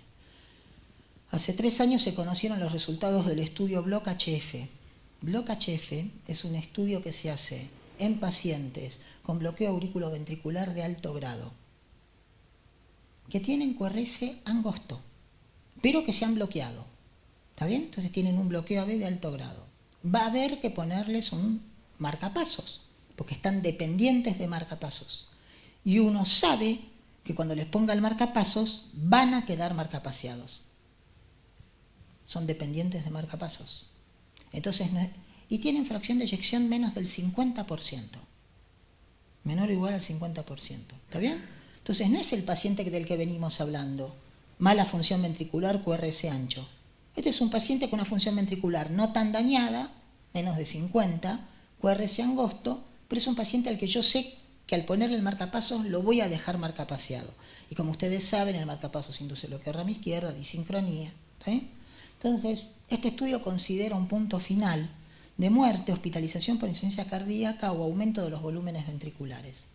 Hace 3 años se conocieron los resultados del estudio BLOC-HF. BLOC-HF es un estudio que se hace en pacientes con bloqueo auriculoventricular de alto grado, que tienen QRS angosto, pero que se han bloqueado. ¿Está bien? Entonces tienen un bloqueo AB de alto grado. Va a haber que ponerles un marcapasos, porque están dependientes de marcapasos. Y uno sabe que cuando les ponga el marcapasos van a quedar marcapaseados. Son dependientes de marcapasos. Entonces, y tienen fracción de eyección menos del 50%. Menor o igual al 50%. ¿Está bien? Entonces, no es el paciente del que venimos hablando. Mala función ventricular, QRS ancho. Este es un paciente con una función ventricular no tan dañada, menos de 50, QRS angosto, pero es un paciente al que yo sé que al ponerle el marcapasos lo voy a dejar marcapaseado. Y como ustedes saben, el marcapasos induce bloqueo de rama izquierda, disincronía. ¿Está bien? Entonces, este estudio considera un punto final de muerte, hospitalización por insuficiencia cardíaca o aumento de los volúmenes ventriculares.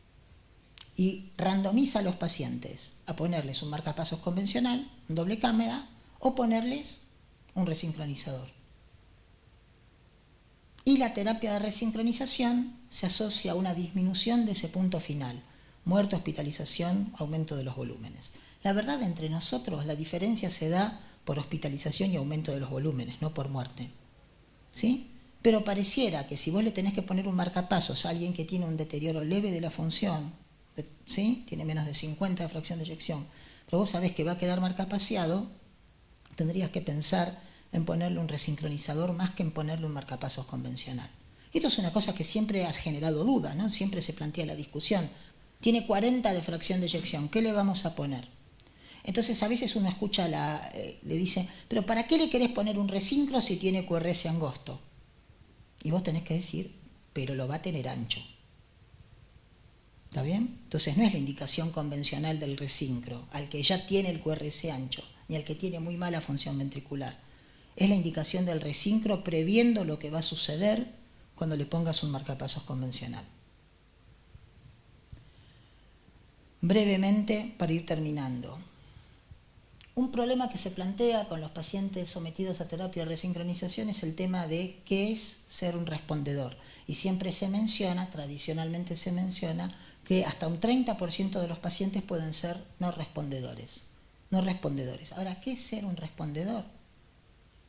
Y randomiza a los pacientes a ponerles un marcapasos convencional, un doble cámara, o ponerles un resincronizador. Y la terapia de resincronización se asocia a una disminución de ese punto final, muerte, hospitalización, aumento de los volúmenes. La verdad, entre nosotros, la diferencia se da por hospitalización y aumento de los volúmenes, no por muerte. ¿Sí? Pero pareciera que si vos le tenés que poner un marcapasos a alguien que tiene un deterioro leve de la función, ¿sí? Tiene menos de 50 de fracción de eyección, pero vos sabés que va a quedar marcapaseado, tendrías que pensar en ponerle un resincronizador más que en ponerle un marcapasos convencional. Esto es una cosa que siempre ha generado duda, ¿no? Siempre se plantea la discusión. Tiene 40 de fracción de eyección, ¿qué le vamos a poner? Entonces a veces uno escucha, le dice, pero ¿para qué le querés poner un resincro si tiene QRS angosto? Y vos tenés que decir, pero lo va a tener ancho. ¿Está bien? Entonces no es la indicación convencional del resincro, al que ya tiene el QRS ancho, ni al que tiene muy mala función ventricular. Es la indicación del resincro previendo lo que va a suceder cuando le pongas un marcapasos convencional. Brevemente, para ir terminando. Un problema que se plantea con los pacientes sometidos a terapia de resincronización es el tema de qué es ser un respondedor. Y siempre se menciona, tradicionalmente se menciona, que hasta un 30% de los pacientes pueden ser no respondedores. Ahora, ¿qué es ser un respondedor?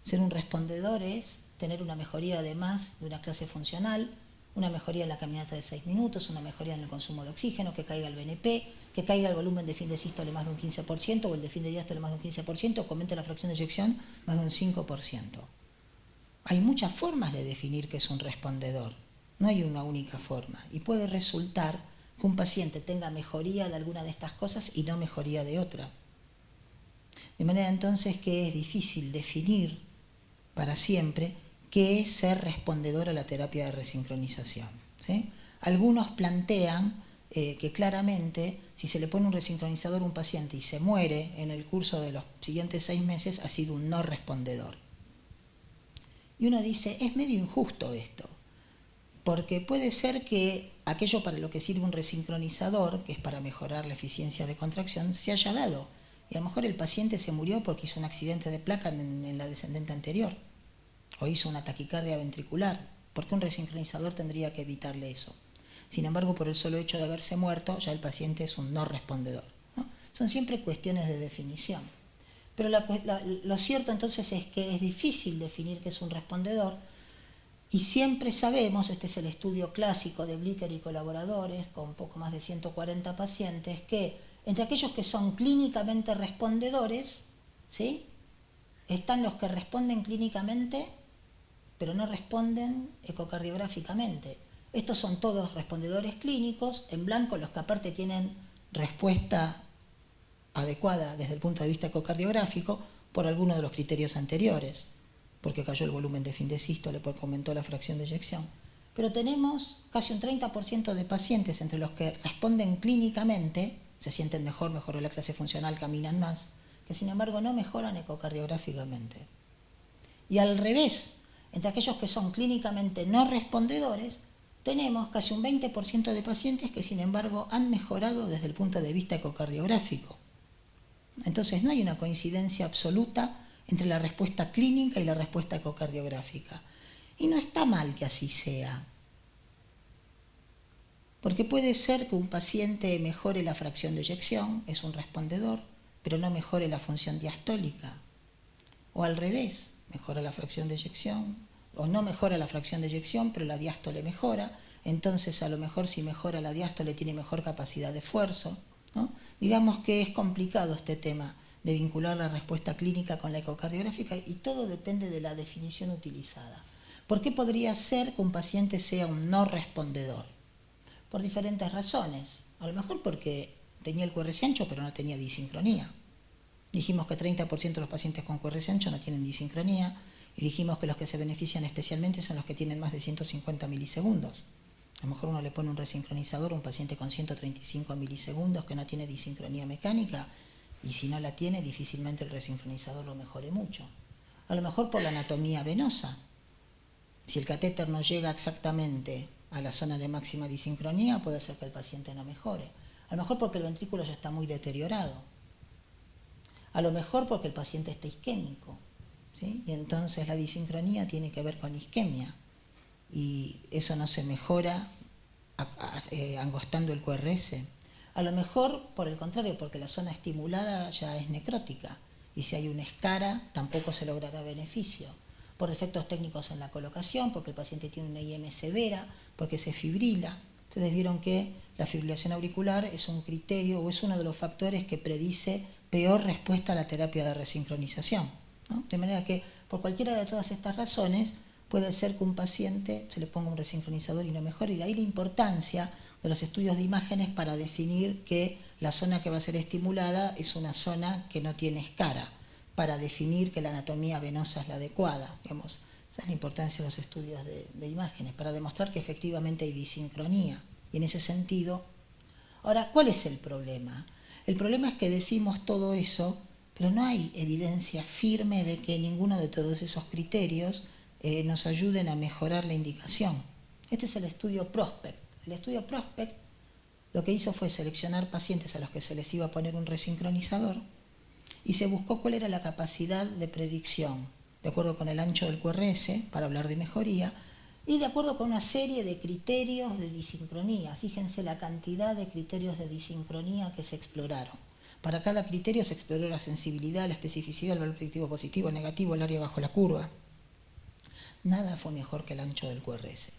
Ser un respondedor es tener una mejoría además de una clase funcional, una mejoría en la caminata de 6 minutos, una mejoría en el consumo de oxígeno, que caiga el BNP, que caiga el volumen de fin de sístole más de un 15%, o el de fin de diástole más de un 15%, o que aumente la fracción de eyección más de un 5%. Hay muchas formas de definir qué es un respondedor, no hay una única forma, y puede resultar que un paciente tenga mejoría de alguna de estas cosas y no mejoría de otra. De manera entonces que es difícil definir para siempre qué es ser respondedor a la terapia de resincronización, ¿sí? Algunos plantean que claramente si se le pone un resincronizador a un paciente y se muere en el curso de los siguientes 6 meses, ha sido un no respondedor. Y uno dice, es medio injusto esto, porque puede ser que aquello para lo que sirve un resincronizador, que es para mejorar la eficiencia de contracción, se haya dado. Y a lo mejor el paciente se murió porque hizo un accidente de placa en la descendente anterior, o hizo una taquicardia ventricular. ¿Por qué un resincronizador tendría que evitarle eso? Sin embargo, por el solo hecho de haberse muerto, ya el paciente es un no respondedor, ¿no? Son siempre cuestiones de definición. Pero lo cierto entonces es que es difícil definir qué es un respondedor, y siempre sabemos, este es el estudio clásico de Blicker y colaboradores, con poco más de 140 pacientes, que entre aquellos que son clínicamente respondedores, ¿sí?, están los que responden clínicamente, pero no responden ecocardiográficamente. Estos son todos respondedores clínicos, en blanco los que aparte tienen respuesta adecuada desde el punto de vista ecocardiográfico por alguno de los criterios anteriores, porque cayó el volumen de fin de sístole, porque aumentó la fracción de eyección. Pero tenemos casi un 30% de pacientes entre los que responden clínicamente, se sienten mejor, mejoró la clase funcional, caminan más, que sin embargo no mejoran ecocardiográficamente. Y al revés, entre aquellos que son clínicamente no respondedores, tenemos casi un 20% de pacientes que sin embargo han mejorado desde el punto de vista ecocardiográfico. Entonces no hay una coincidencia absoluta entre la respuesta clínica y la respuesta ecocardiográfica. Y no está mal que así sea, porque puede ser que un paciente mejore la fracción de eyección, es un respondedor, pero no mejore la función diastólica. O al revés, mejora la fracción de eyección, o no mejora la fracción de eyección, pero la diástole mejora, entonces a lo mejor si mejora la diástole tiene mejor capacidad de esfuerzo, ¿no? Digamos que es complicado este tema de vincular la respuesta clínica con la ecocardiográfica, y todo depende de la definición utilizada. ¿Por qué podría ser que un paciente sea un no respondedor? Por diferentes razones. A lo mejor porque tenía el QRS ancho pero no tenía disincronía. Dijimos que 30% de los pacientes con QRS ancho no tienen disincronía, y dijimos que los que se benefician especialmente son los que tienen más de 150 milisegundos. A lo mejor uno le pone un resincronizador a un paciente con 135 milisegundos que no tiene disincronía mecánica, y si no la tiene, difícilmente el resincronizador lo mejore mucho. A lo mejor por la anatomía venosa. Si el catéter no llega exactamente a la zona de máxima disincronía, puede hacer que el paciente no mejore. A lo mejor porque el ventrículo ya está muy deteriorado. A lo mejor porque el paciente está isquémico, ¿sí? Y entonces la disincronía tiene que ver con isquemia, y eso no se mejora angostando el QRS. A lo mejor, por el contrario, porque la zona estimulada ya es necrótica, y si hay una escara tampoco se logrará beneficio. Por defectos técnicos en la colocación, porque el paciente tiene una IM severa, porque se fibrila, Ustedes vieron que la fibrilación auricular es un criterio o es uno de los factores que predice peor respuesta a la terapia de resincronización, ¿no? De manera que por cualquiera de todas estas razones puede ser que un paciente se le ponga un resincronizador y no mejore, y de ahí la importancia de los estudios de imágenes para definir que la zona que va a ser estimulada es una zona que no tiene escara, para definir que la anatomía venosa es la adecuada, digamos. Esa es la importancia de los estudios de imágenes, para demostrar que efectivamente hay disincronía. Y en ese sentido, ahora, ¿cuál es el problema? El problema es que decimos todo eso, pero no hay evidencia firme de que ninguno de todos esos criterios nos ayuden a mejorar la indicación. Este es el estudio Prospect. El estudio Prospect lo que hizo fue seleccionar pacientes a los que se les iba a poner un resincronizador y se buscó cuál era la capacidad de predicción, de acuerdo con el ancho del QRS, para hablar de mejoría, y de acuerdo con una serie de criterios de disincronía. Fíjense la cantidad de criterios de disincronía que se exploraron. Para cada criterio se exploró la sensibilidad, la especificidad, el valor predictivo positivo, negativo, el área bajo la curva. Nada fue mejor que el ancho del QRS.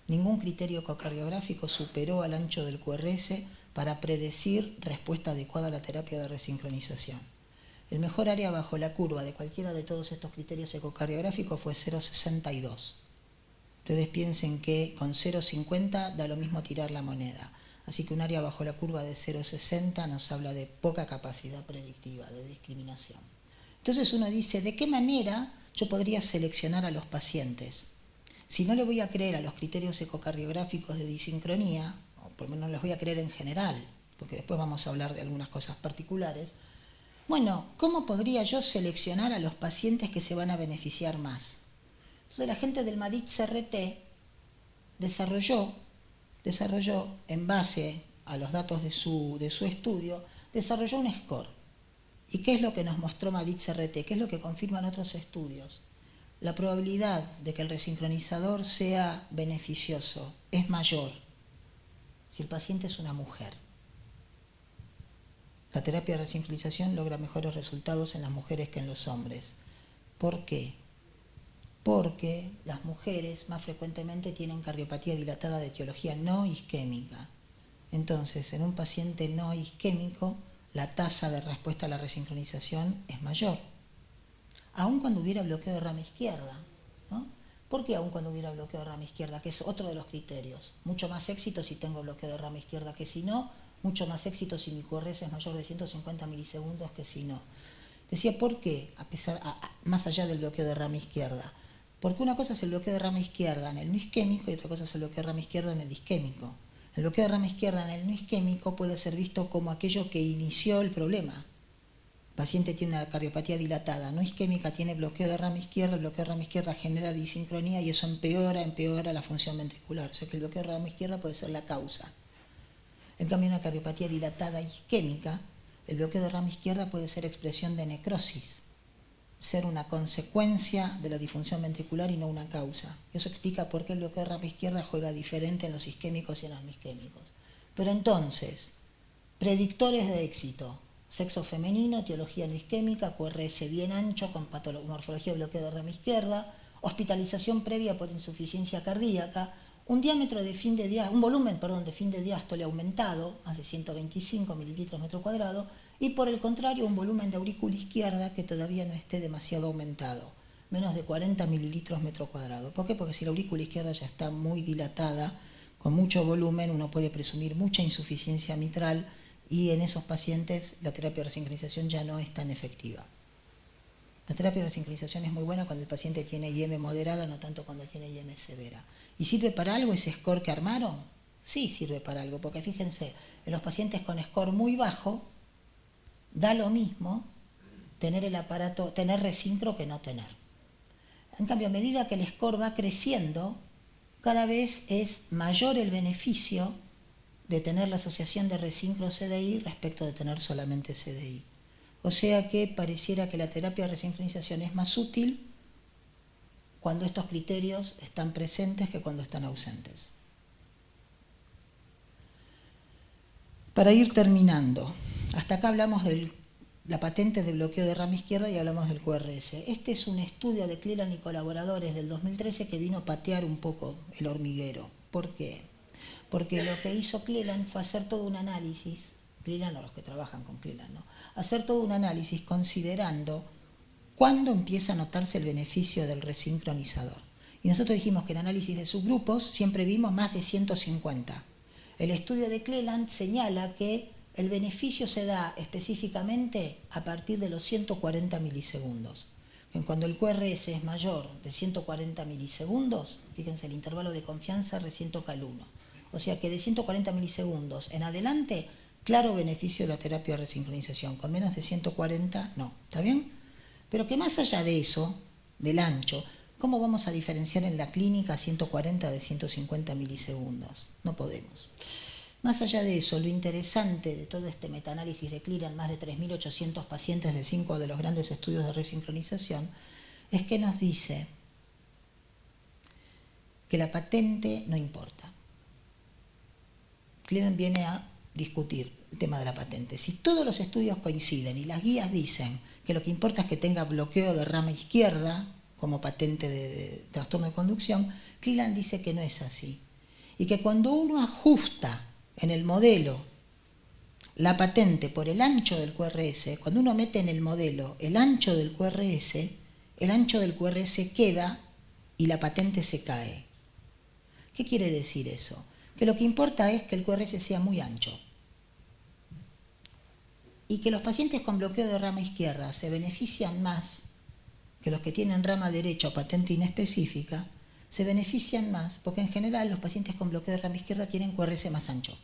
Ningún criterio ecocardiográfico superó al ancho del QRS para predecir respuesta adecuada a la terapia de resincronización. El mejor área bajo la curva de cualquiera de todos estos criterios ecocardiográficos fue 0,62. Ustedes piensen que con 0,50 da lo mismo tirar la moneda. Así que un área bajo la curva de 0,60 nos habla de poca capacidad predictiva, de discriminación. Entonces uno dice, ¿de qué manera yo podría seleccionar a los pacientes? Si no le voy a creer a los criterios ecocardiográficos de disincronía, o por lo menos les voy a creer en general, porque después vamos a hablar de algunas cosas particulares, bueno, ¿cómo podría yo seleccionar a los pacientes que se van a beneficiar más? Entonces la gente del MADIT-CRT desarrolló en base a los datos de su estudio, desarrolló un score. ¿Y qué es lo que nos mostró MADIT-CRT? ¿Qué es lo que confirman otros estudios? La probabilidad de que el resincronizador sea beneficioso es mayor si el paciente es una mujer. La terapia de resincronización logra mejores resultados en las mujeres que en los hombres. ¿Por qué? Porque las mujeres más frecuentemente tienen cardiopatía dilatada de etiología no isquémica. Entonces, en un paciente no isquémico, la tasa de respuesta a la resincronización es mayor. Aun cuando hubiera bloqueo de rama izquierda, ¿no? ¿Por qué aun cuando hubiera bloqueo de rama izquierda? Que es otro de los criterios. Mucho más éxito si tengo bloqueo de rama izquierda que si no, mucho más éxito si mi QRS es mayor de 150 milisegundos que si no. Decía, ¿por qué? Más allá del bloqueo de rama izquierda. Porque una cosa es el bloqueo de rama izquierda en el no isquémico y otra cosa es el bloqueo de rama izquierda en el isquémico. El bloqueo de rama izquierda en el no isquémico puede ser visto como aquello que inició el problema. El paciente tiene una cardiopatía dilatada no isquémica, tiene bloqueo de rama izquierda, el bloqueo de rama izquierda genera disincronía y eso empeora la función ventricular. O sea que el bloqueo de rama izquierda puede ser la causa. En cambio, una cardiopatía dilatada isquémica, el bloqueo de rama izquierda puede ser expresión de necrosis, ser una consecuencia de la disfunción ventricular y no una causa. Eso explica por qué el bloqueo de rama izquierda juega diferente en los isquémicos y en los no isquémicos. Pero entonces, predictores de éxito: sexo femenino, etiología no isquémica, QRS bien ancho con morfología de bloqueo de rama izquierda, hospitalización previa por insuficiencia cardíaca, un volumen de fin de diástole aumentado, más de 125 mililitros metro cuadrado, y por el contrario un volumen de aurícula izquierda que todavía no esté demasiado aumentado, menos de 40 mililitros metro cuadrado. ¿Por qué? Porque si la aurícula izquierda ya está muy dilatada, con mucho volumen, uno puede presumir mucha insuficiencia mitral y en esos pacientes la terapia de resincronización ya no es tan efectiva. La terapia de resincronización es muy buena cuando el paciente tiene IM moderada, no tanto cuando tiene IM severa. ¿Y sirve para algo ese score que armaron? Sí, sirve para algo, porque fíjense, en los pacientes con score muy bajo, da lo mismo tener resincro que no tener. En cambio, a medida que el score va creciendo, cada vez es mayor el beneficio de tener la asociación de resincro-CDI respecto de tener solamente CDI. O sea que pareciera que la terapia de resincronización es más útil cuando estos criterios están presentes que cuando están ausentes. Para ir terminando, hasta acá hablamos de la patente de bloqueo de rama izquierda y hablamos del QRS. Este es un estudio de Cleland y colaboradores del 2013 que vino a patear un poco el hormiguero. ¿Por qué? porque lo que hizo Cleland fue hacer todo un análisis, Cleland o los que trabajan con Cleland, ¿no? Hacer todo un análisis considerando cuándo empieza a notarse el beneficio del resincronizador. Y nosotros dijimos que en análisis de subgrupos siempre vimos más de 150. El estudio de Cleland señala que el beneficio se da específicamente a partir de los 140 milisegundos. Cuando el QRS es mayor de 140 milisegundos, fíjense, el intervalo de confianza recién toca el 1. O sea que de 140 milisegundos en adelante, claro beneficio de la terapia de resincronización. Con menos de 140, no. ¿Está bien? Pero que más allá de eso, del ancho, ¿cómo vamos a diferenciar en la clínica 140 de 150 milisegundos? No podemos. Más allá de eso, lo interesante de todo este metaanálisis de Cleland, más de 3.800 pacientes de 5 de los grandes estudios de resincronización, es que nos dice que la patente no importa. Cleland viene a discutir el tema de la patente. Si todos los estudios coinciden y las guías dicen que lo que importa es que tenga bloqueo de rama izquierda como patente de trastorno de conducción, Cleland dice que no es así. Y que cuando uno ajusta en el modelo la patente por el ancho del QRS, cuando uno mete en el modelo el ancho del QRS queda y la patente se cae. ¿Qué quiere decir eso? Que lo que importa es que el QRS sea muy ancho. Y que los pacientes con bloqueo de rama izquierda se benefician más que los que tienen rama derecha o patente inespecífica, se benefician más porque en general los pacientes con bloqueo de rama izquierda tienen QRS más ancho.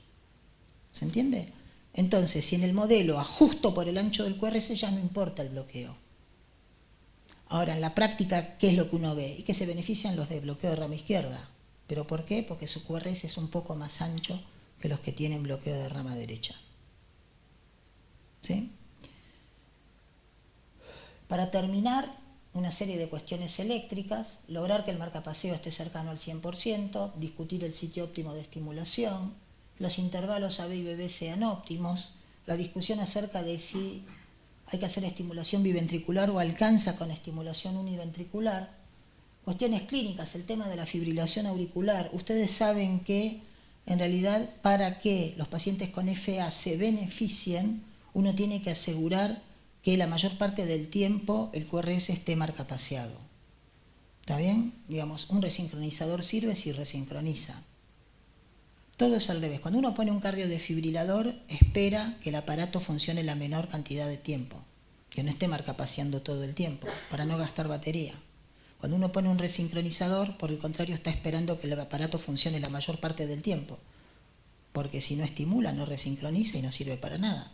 ¿Se entiende? Entonces, si en el modelo ajusto por el ancho del QRS ya no importa el bloqueo. Ahora, en la práctica, ¿qué es lo que uno ve? Y que se benefician los de bloqueo de rama izquierda. ¿Pero por qué? Porque su QRS es un poco más ancho que los que tienen bloqueo de rama derecha. ¿Sí? Para terminar, una serie de cuestiones eléctricas, lograr que el marcapaseo esté cercano al 100%, discutir el sitio óptimo de estimulación, los intervalos AB y BB sean óptimos, la discusión acerca de si hay que hacer estimulación biventricular o alcanza con estimulación univentricular, cuestiones clínicas, el tema de la fibrilación auricular. Ustedes saben que en realidad para que los pacientes con FA se beneficien, uno tiene que asegurar que la mayor parte del tiempo el QRS esté marcapaseado. ¿Está bien? Digamos, un resincronizador sirve si resincroniza. Todo es al revés. Cuando uno pone un cardiodesfibrilador, espera que el aparato funcione la menor cantidad de tiempo, que no esté marcapaseando todo el tiempo, para no gastar batería. Cuando uno pone un resincronizador, por el contrario, está esperando que el aparato funcione la mayor parte del tiempo, porque si no estimula, no resincroniza y no sirve para nada.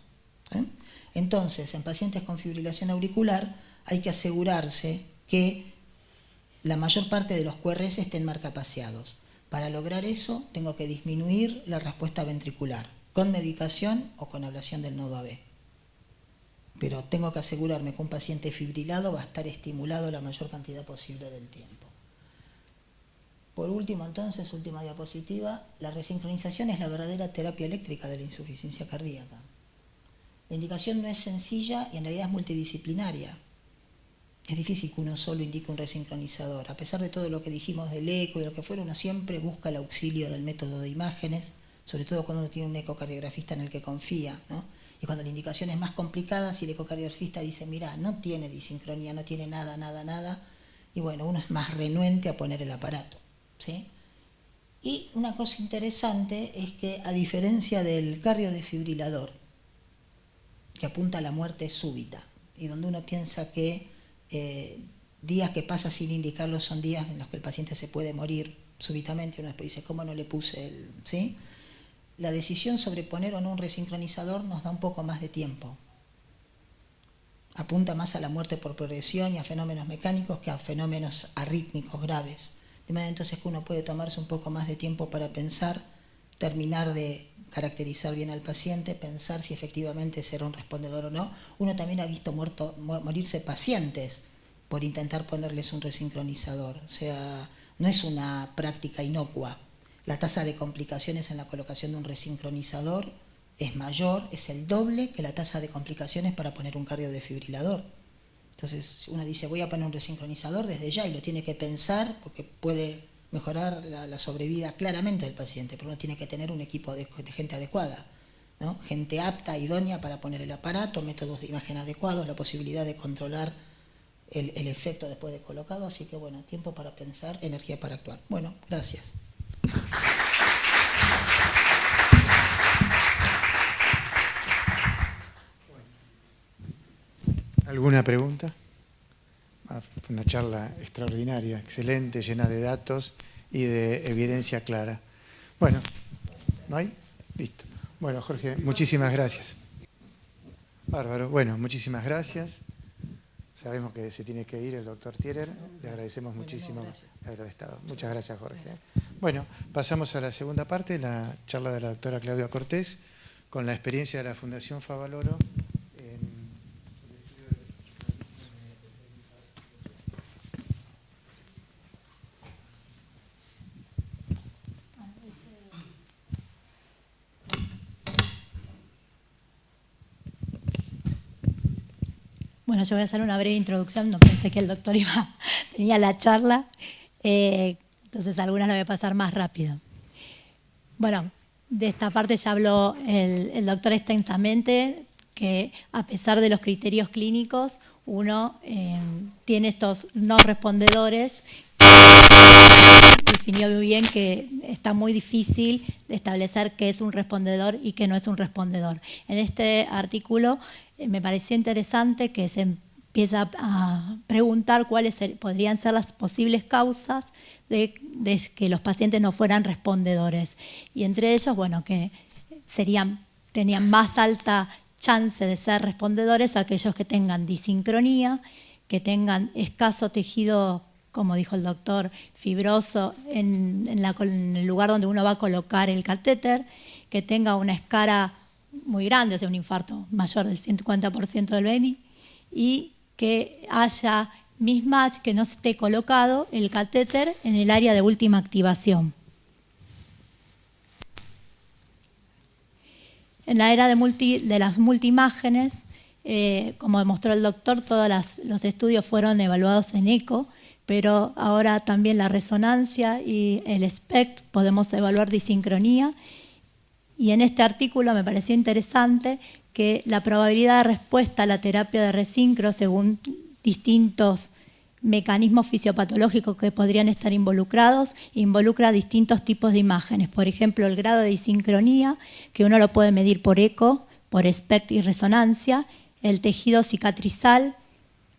Entonces, en pacientes con fibrilación auricular hay que asegurarse que la mayor parte de los QRS estén marcapaseados. Para lograr eso, tengo que disminuir la respuesta ventricular, con medicación o con ablación del nodo AB. Pero tengo que asegurarme que un paciente fibrilado va a estar estimulado la mayor cantidad posible del tiempo. Por último, entonces, última diapositiva, la resincronización es la verdadera terapia eléctrica de la insuficiencia cardíaca. La indicación no es sencilla y en realidad es multidisciplinaria. Es difícil que uno solo indique un resincronizador. A pesar de todo lo que dijimos del eco y de lo que fuera, uno siempre busca el auxilio del método de imágenes, sobre todo cuando uno tiene un ecocardiografista en el que confía, ¿no? Y cuando la indicación es más complicada, si el ecocardiografista dice, mira, no tiene disincronía, no tiene nada, y bueno, uno es más renuente a poner el aparato, ¿sí? Y una cosa interesante es que, a diferencia del cardiodesfibrilador, que apunta a la muerte súbita, y donde uno piensa que días que pasa sin indicarlo son días en los que el paciente se puede morir súbitamente, uno después dice, ¿cómo no le puse el...? ¿Sí? La decisión sobre poner o no un resincronizador nos da un poco más de tiempo. Apunta más a la muerte por progresión y a fenómenos mecánicos que a fenómenos arrítmicos graves. De manera entonces que uno puede tomarse un poco más de tiempo para pensar, terminar de caracterizar bien al paciente, pensar si efectivamente será un respondedor o no. Uno también ha visto morirse pacientes por intentar ponerles un resincronizador. O sea, no es una práctica inocua. La tasa de complicaciones en la colocación de un resincronizador es mayor, es el doble que la tasa de complicaciones para poner un cardiodesfibrilador. Entonces, si uno dice, voy a poner un resincronizador desde ya y lo tiene que pensar porque puede mejorar la sobrevida claramente del paciente, pero uno tiene que tener un equipo de gente adecuada, ¿no? Gente apta, idónea para poner el aparato, métodos de imagen adecuados, la posibilidad de controlar el efecto después de colocado. Así que bueno, tiempo para pensar, energía para actuar. Bueno, gracias. ¿Alguna pregunta? Fue una charla extraordinaria, excelente, llena de datos y de evidencia clara. Bueno, ¿no hay? Listo. Bueno, Jorge, muchísimas gracias. Bárbaro. Bueno, muchísimas gracias. Sabemos que se tiene que ir el doctor Thierer. Le agradecemos muchísimo haber estado. Muchas gracias, Jorge. Bueno, pasamos a la segunda parte, la charla de la doctora Claudia Cortés, con la experiencia de la Fundación Favaloro. Bueno, yo voy a hacer una breve introducción, no pensé que el doctor tenía la charla, entonces algunas la voy a pasar más rápido. Bueno, de esta parte ya habló el doctor extensamente, que a pesar de los criterios clínicos, uno tiene estos no respondedores. Definió muy bien que está muy difícil de establecer qué es un respondedor y qué no es un respondedor. En este artículo me pareció interesante que se empieza a preguntar cuáles podrían ser las posibles causas de que los pacientes no fueran respondedores. Y entre ellos, bueno, que tenían más alta chance de ser respondedores aquellos que tengan disincronía, que tengan escaso tejido, como dijo el doctor, fibroso en el lugar donde uno va a colocar el catéter, que tenga una escara muy grande, o sea, un infarto mayor del 150% del BNI, y que haya mismatch, que no esté colocado el catéter en el área de última activación. En la era de las multiimágenes, como demostró el doctor, todos los estudios fueron evaluados en eco, pero ahora también la resonancia y el SPECT podemos evaluar disincronía. Y en este artículo me pareció interesante que la probabilidad de respuesta a la terapia de resincro, según distintos mecanismos fisiopatológicos que podrían estar involucrados, involucra distintos tipos de imágenes. Por ejemplo, el grado de disincronía, que uno lo puede medir por eco, por SPECT y resonancia, el tejido cicatrizal,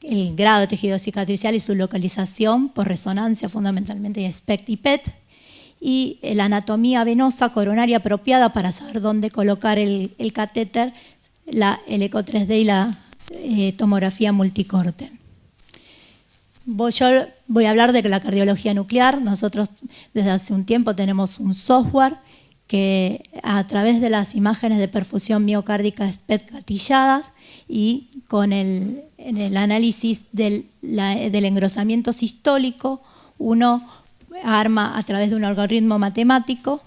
el grado de tejido cicatrizal y su localización por resonancia fundamentalmente y SPECT y PET, y la anatomía venosa coronaria apropiada para saber dónde colocar el catéter, el eco 3D y la tomografía multicorte. Yo voy a hablar de la cardiología nuclear. Nosotros desde hace un tiempo tenemos un software que a través de las imágenes de perfusión miocárdica SPECT gatilladas y con en el análisis del engrosamiento sistólico, uno arma a través de un algoritmo matemático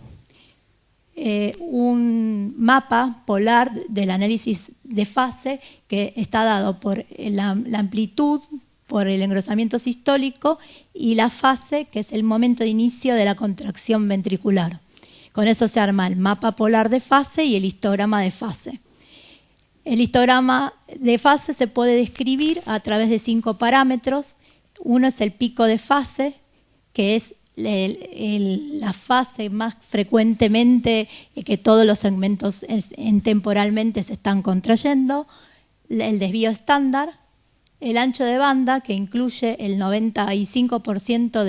un mapa polar del análisis de fase que está dado por la amplitud, por el engrosamiento sistólico y la fase, que es el momento de inicio de la contracción ventricular. Con eso se arma el mapa polar de fase y el histograma de fase. El histograma de fase se puede describir a través de 5 parámetros. Uno es el pico de fase, que es la fase más frecuentemente que todos los segmentos temporalmente se están contrayendo, el desvío estándar, el ancho de banda, que incluye el 95%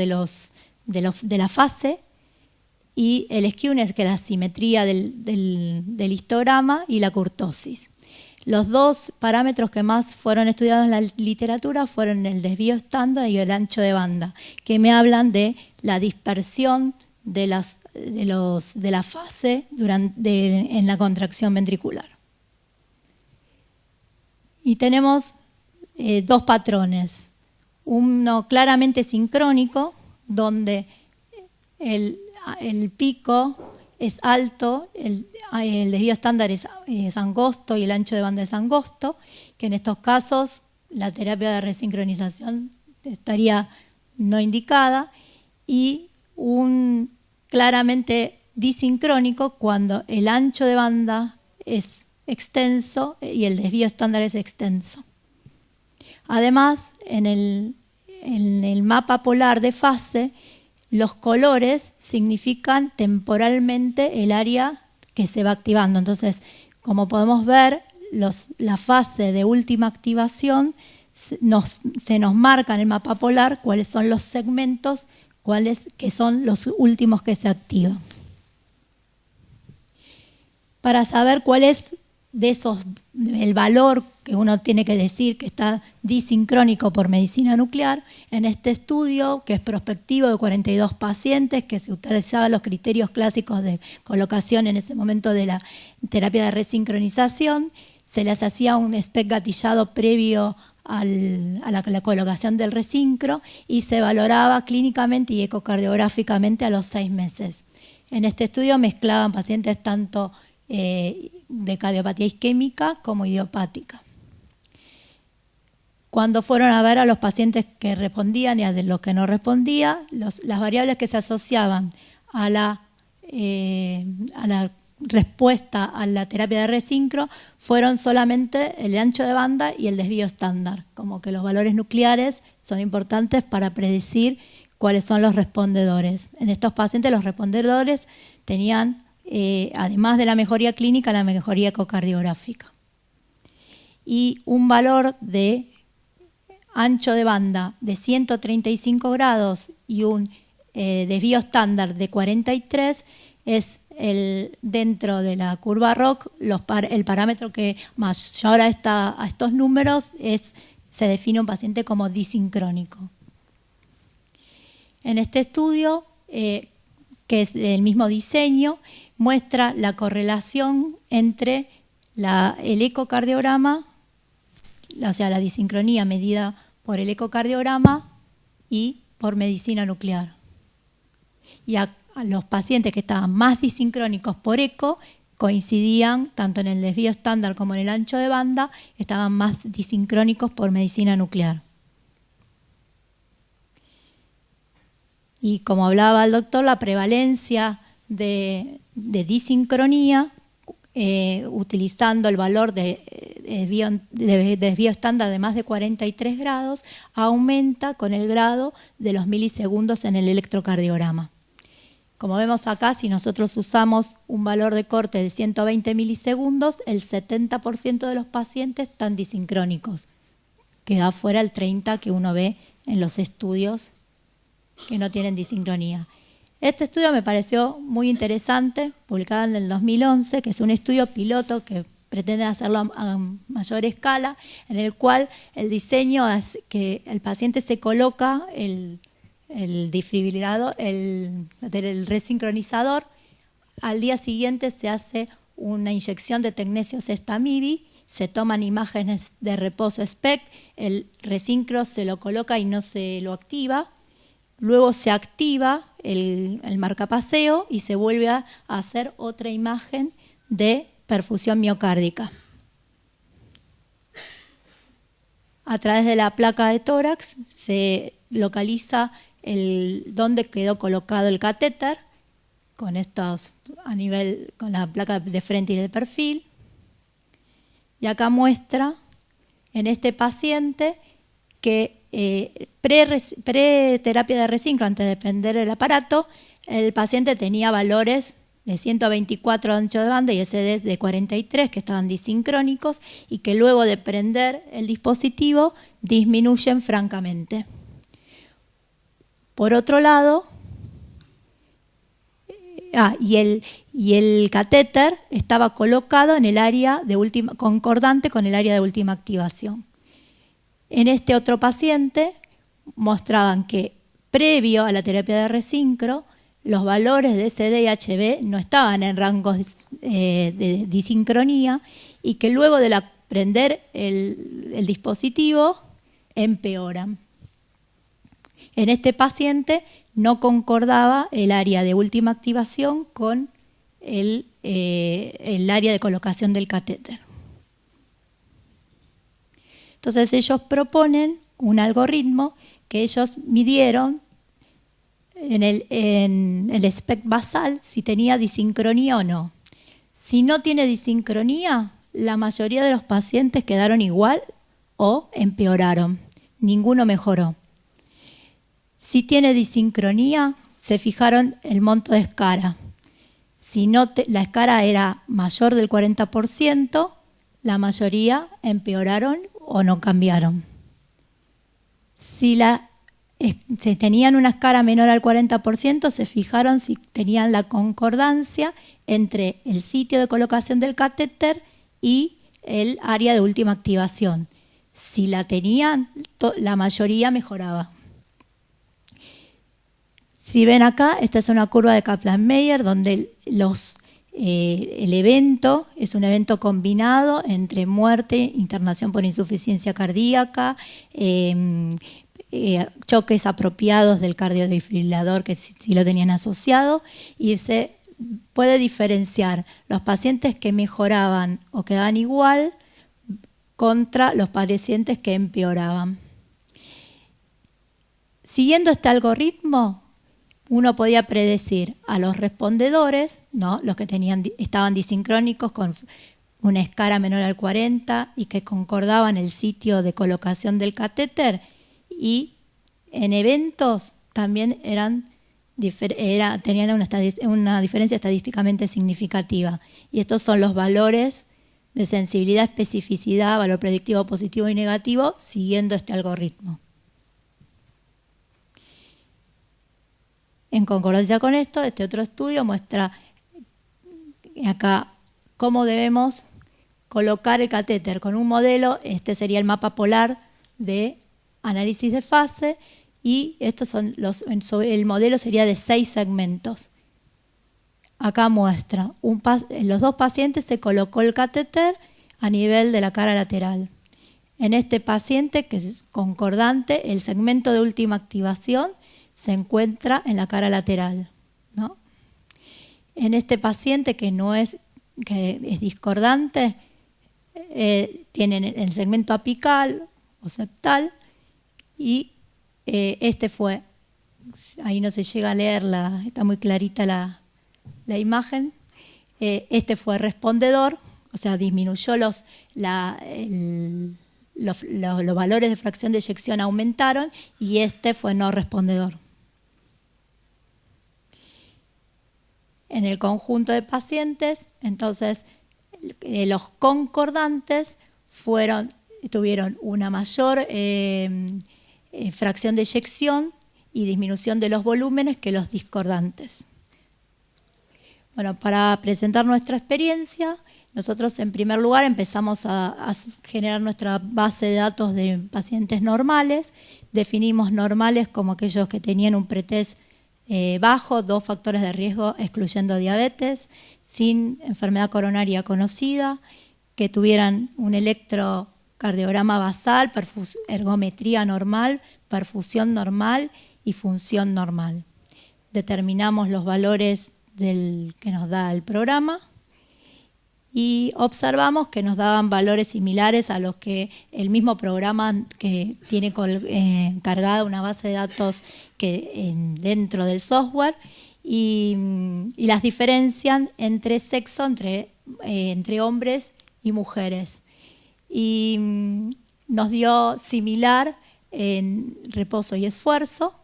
de la fase, y el skewness, que es la simetría del histograma, y la kurtosis. Los dos parámetros que más fueron estudiados en la literatura fueron el desvío estándar y el ancho de banda, que me hablan de la dispersión de la fase en la contracción ventricular. Y tenemos dos patrones. Uno claramente sincrónico, donde el pico es alto, el desvío estándar es angosto y el ancho de banda es angosto, que en estos casos la terapia de resincronización estaría no indicada, y claramente disincrónico cuando el ancho de banda es extenso y el desvío estándar es extenso. Además, en el mapa polar de fase, los colores significan temporalmente el área que se va activando. Entonces, como podemos ver, la fase de última activación se nos marca en el mapa polar cuáles son los segmentos, que son los últimos que se activan. Para saber cuál es el valor que uno tiene que decir que está disincrónico por medicina nuclear, en este estudio, que es prospectivo de 42 pacientes, que se utilizaban los criterios clásicos de colocación en ese momento de la terapia de resincronización, se les hacía un SPECT gatillado previo a la colocación del resincro y se valoraba clínicamente y ecocardiográficamente a los 6 meses. En este estudio mezclaban pacientes tanto de cardiopatía isquémica como idiopática. Cuando fueron a ver a los pacientes que respondían y a los que no respondían, las variables que se asociaban a la respuesta a la terapia de resincro fueron solamente el ancho de banda y el desvío estándar, como que los valores nucleares son importantes para predecir cuáles son los respondedores. En estos pacientes los respondedores tenían, además de la mejoría clínica, la mejoría ecocardiográfica. Y un valor de ancho de banda de 135 grados y un desvío estándar de 43 es dentro de la curva ROC, el parámetro que mayor a estos números se define un paciente como disincrónico. En este estudio, que es el mismo diseño, muestra la correlación entre el ecocardiograma, o sea, la disincronía medida por el ecocardiograma y por medicina nuclear. Y a los pacientes que estaban más disincrónicos por eco coincidían tanto en el desvío estándar como en el ancho de banda, estaban más disincrónicos por medicina nuclear. Y como hablaba el doctor, la prevalencia de disincronía, utilizando el valor de desvío estándar de más de 43 grados, aumenta con el grado de los milisegundos en el electrocardiograma. Como vemos acá, si nosotros usamos un valor de corte de 120 milisegundos, el 70% de los pacientes están disincrónicos. Queda fuera el 30% que uno ve en los estudios que no tienen disincronía. Este estudio me pareció muy interesante, publicado en el 2011, que es un estudio piloto que pretende hacerlo a mayor escala, en el cual el diseño es que el paciente se coloca el desfibrilador, el resincronizador, al día siguiente se hace una inyección de tecnesio-sestamibi, se toman imágenes de reposo SPECT, el resincro se lo coloca y no se lo activa, luego se activa el marcapaseo y se vuelve a hacer otra imagen de perfusión miocárdica. A través de la placa de tórax se localiza dónde quedó colocado el catéter, con la placa de frente y de perfil. Y acá muestra en este paciente que pre-terapia de resincro, antes de prender el aparato, el paciente tenía valores de 124 de ancho de banda y SD de 43, que estaban disincrónicos, y que luego de prender el dispositivo disminuyen francamente. Por otro lado, y el catéter estaba colocado en el área concordante con el área de última activación. En este otro paciente mostraban que previo a la terapia de resincro, los valores de SD y HB no estaban en rangos de disincronía y que luego de prender el dispositivo empeoran. En este paciente no concordaba el área de última activación con el área de colocación del catéter. Entonces ellos proponen un algoritmo que ellos midieron en el SPECT basal si tenía disincronía o no. Si no tiene disincronía, la mayoría de los pacientes quedaron igual o empeoraron. Ninguno mejoró. Si tiene disincronía, se fijaron el monto de escara. Si la escara era mayor del 40%, la mayoría empeoraron o no cambiaron. Si tenían una escara menor al 40%, se fijaron si tenían la concordancia entre el sitio de colocación del catéter y el área de última activación. Si la tenían, la mayoría mejoraba. Si ven acá, esta es una curva de Kaplan-Meier donde el evento es un evento combinado entre muerte, internación por insuficiencia cardíaca, choques apropiados del cardiodesfibrilador que sí lo tenían asociado, y se puede diferenciar los pacientes que mejoraban o quedaban igual contra los pacientes que empeoraban. Siguiendo este algoritmo, uno podía predecir a los respondedores, ¿no? Los que estaban disincrónicos con una escara menor al 40 y que concordaban el sitio de colocación del catéter, y en eventos también tenían una diferencia estadísticamente significativa. Y estos son los valores de sensibilidad, especificidad, valor predictivo positivo y negativo, siguiendo este algoritmo. En concordancia con esto, este otro estudio muestra acá cómo debemos colocar el catéter con un modelo. Este sería el mapa polar de análisis de fase, y estos son el modelo sería de 6 segmentos. Acá muestra, en los dos pacientes se colocó el catéter a nivel de la cara lateral. En este paciente, que es concordante, el segmento de última activación se encuentra en la cara lateral, ¿no? En este paciente que es discordante, tienen el segmento apical o septal, y este fue, ahí no se llega a leer, está muy clarita la imagen, este fue respondedor, o sea, disminuyó los valores de fracción de eyección aumentaron, y este fue no respondedor. En el conjunto de pacientes, entonces, los concordantes tuvieron una mayor fracción de eyección y disminución de los volúmenes que los discordantes. Bueno, para presentar nuestra experiencia, nosotros en primer lugar empezamos a generar nuestra base de datos de pacientes normales. Definimos normales como aquellos que tenían un pretest bajo, 2 factores de riesgo excluyendo diabetes, sin enfermedad coronaria conocida, que tuvieran un electrocardiograma basal, ergometría normal, perfusión normal y función normal. Determinamos los valores que nos da el programa y observamos que nos daban valores similares a los que el mismo programa que tiene cargada una base de datos dentro del software, y las diferencian entre sexo, entre hombres y mujeres. Y nos dio similar en reposo y esfuerzo,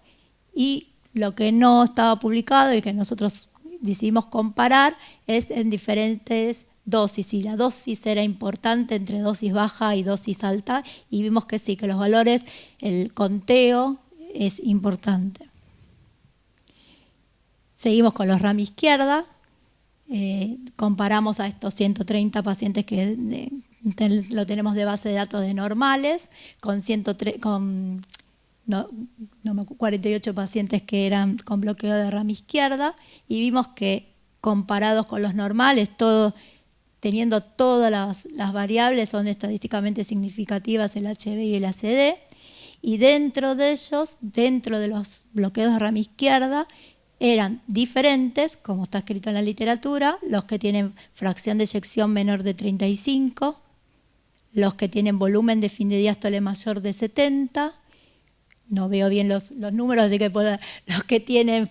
y lo que no estaba publicado y que nosotros decidimos comparar es en diferentes dosis, y la dosis era importante entre dosis baja y dosis alta, y vimos que sí, que los valores, el conteo es importante. Seguimos con los RAM izquierda, comparamos a estos 130 pacientes que lo tenemos de base de datos de normales, con 48 pacientes que eran con bloqueo de RAM izquierda, y vimos que comparados con los normales, teniendo todas las variables, son estadísticamente significativas el HB y el ACD, y dentro de ellos, dentro de los bloqueos de RAM izquierda, eran diferentes, como está escrito en la literatura, los que tienen fracción de eyección menor de 35, los que tienen volumen de fin de diástole mayor de 70, no veo bien los números, así que los que tienen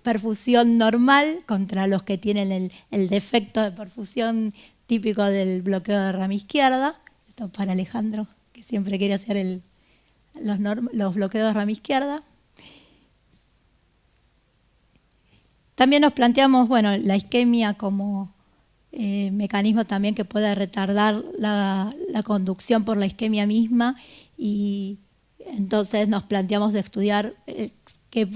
perfusión normal contra los que tienen el defecto de perfusión típico del bloqueo de rama izquierda. Esto para Alejandro, que siempre quiere hacer los bloqueos de rama izquierda. También nos planteamos, bueno, la isquemia como mecanismo también que puede retardar la conducción por la isquemia misma, y entonces nos planteamos de estudiar qué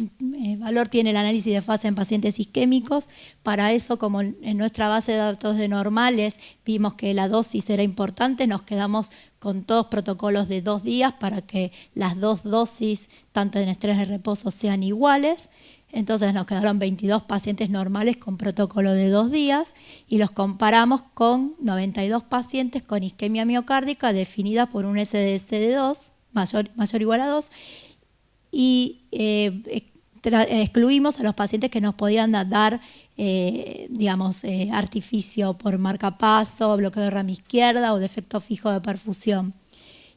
valor tiene el análisis de fase en pacientes isquémicos. Para eso, como en nuestra base de datos de normales vimos que la dosis era importante, nos quedamos con todos protocolos de 2 días para que las 2 dosis, tanto en estrés de reposo, sean iguales. Entonces nos quedaron 22 pacientes normales con protocolo de 2 días y los comparamos con 92 pacientes con isquemia miocárdica definida por un SDS de 2, mayor o igual a 2, y excluimos a los pacientes que nos podían dar, artificio por marcapaso, bloqueo de rama izquierda o defecto fijo de perfusión.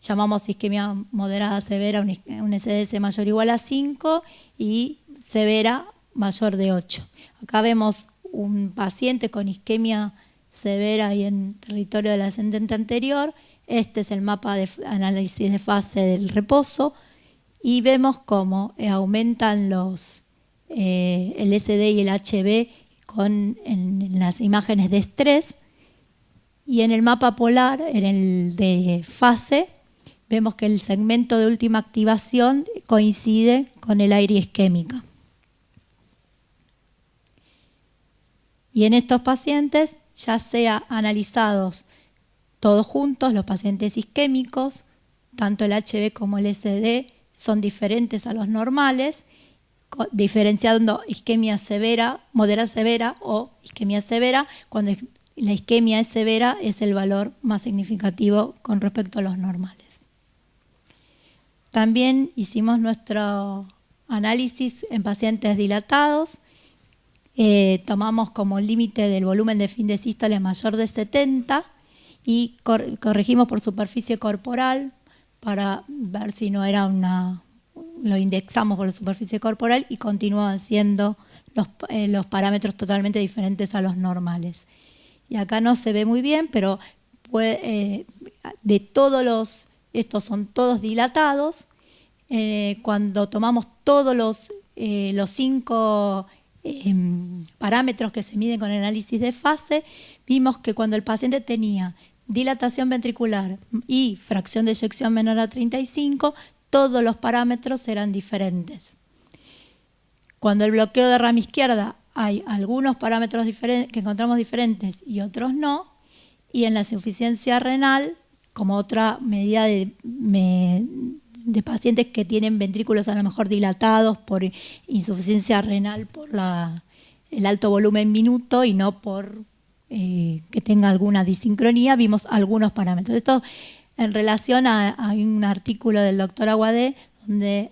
Llamamos isquemia moderada severa un SDS mayor o igual a 5 y severa mayor de 8. Acá vemos un paciente con isquemia severa y en territorio del ascendente anterior. Este es el mapa de análisis de fase del reposo y vemos cómo aumentan el SD y el HB en las imágenes de estrés, y en el mapa polar, en el de fase, vemos que el segmento de última activación coincide con el aire isquémica. Y en estos pacientes, ya sea analizados todos juntos, los pacientes isquémicos, tanto el HB como el SD son diferentes a los normales, diferenciando isquemia severa, moderada severa o isquemia severa. Cuando la isquemia es severa es el valor más significativo con respecto a los normales. También hicimos nuestro análisis en pacientes dilatados. Tomamos como límite del volumen de fin de sístole mayor de 70 y corregimos por superficie corporal para ver si no era lo indexamos por la superficie corporal y continúan siendo los parámetros totalmente diferentes a los normales. Y acá no se ve muy bien, pero de todos estos son todos dilatados. Cuando tomamos todos los 5 parámetros que se miden con el análisis de fase, vimos que cuando el paciente tenía dilatación ventricular y fracción de eyección menor a 35, todos los parámetros eran diferentes. Cuando el bloqueo de rama izquierda hay algunos parámetros que encontramos diferentes y otros no, y en la insuficiencia renal, como otra medida de pacientes que tienen ventrículos a lo mejor dilatados por insuficiencia renal por el alto volumen minuto y no por que tenga alguna disincronía, vimos algunos parámetros. Esto en relación a un artículo del doctor Aguadé, donde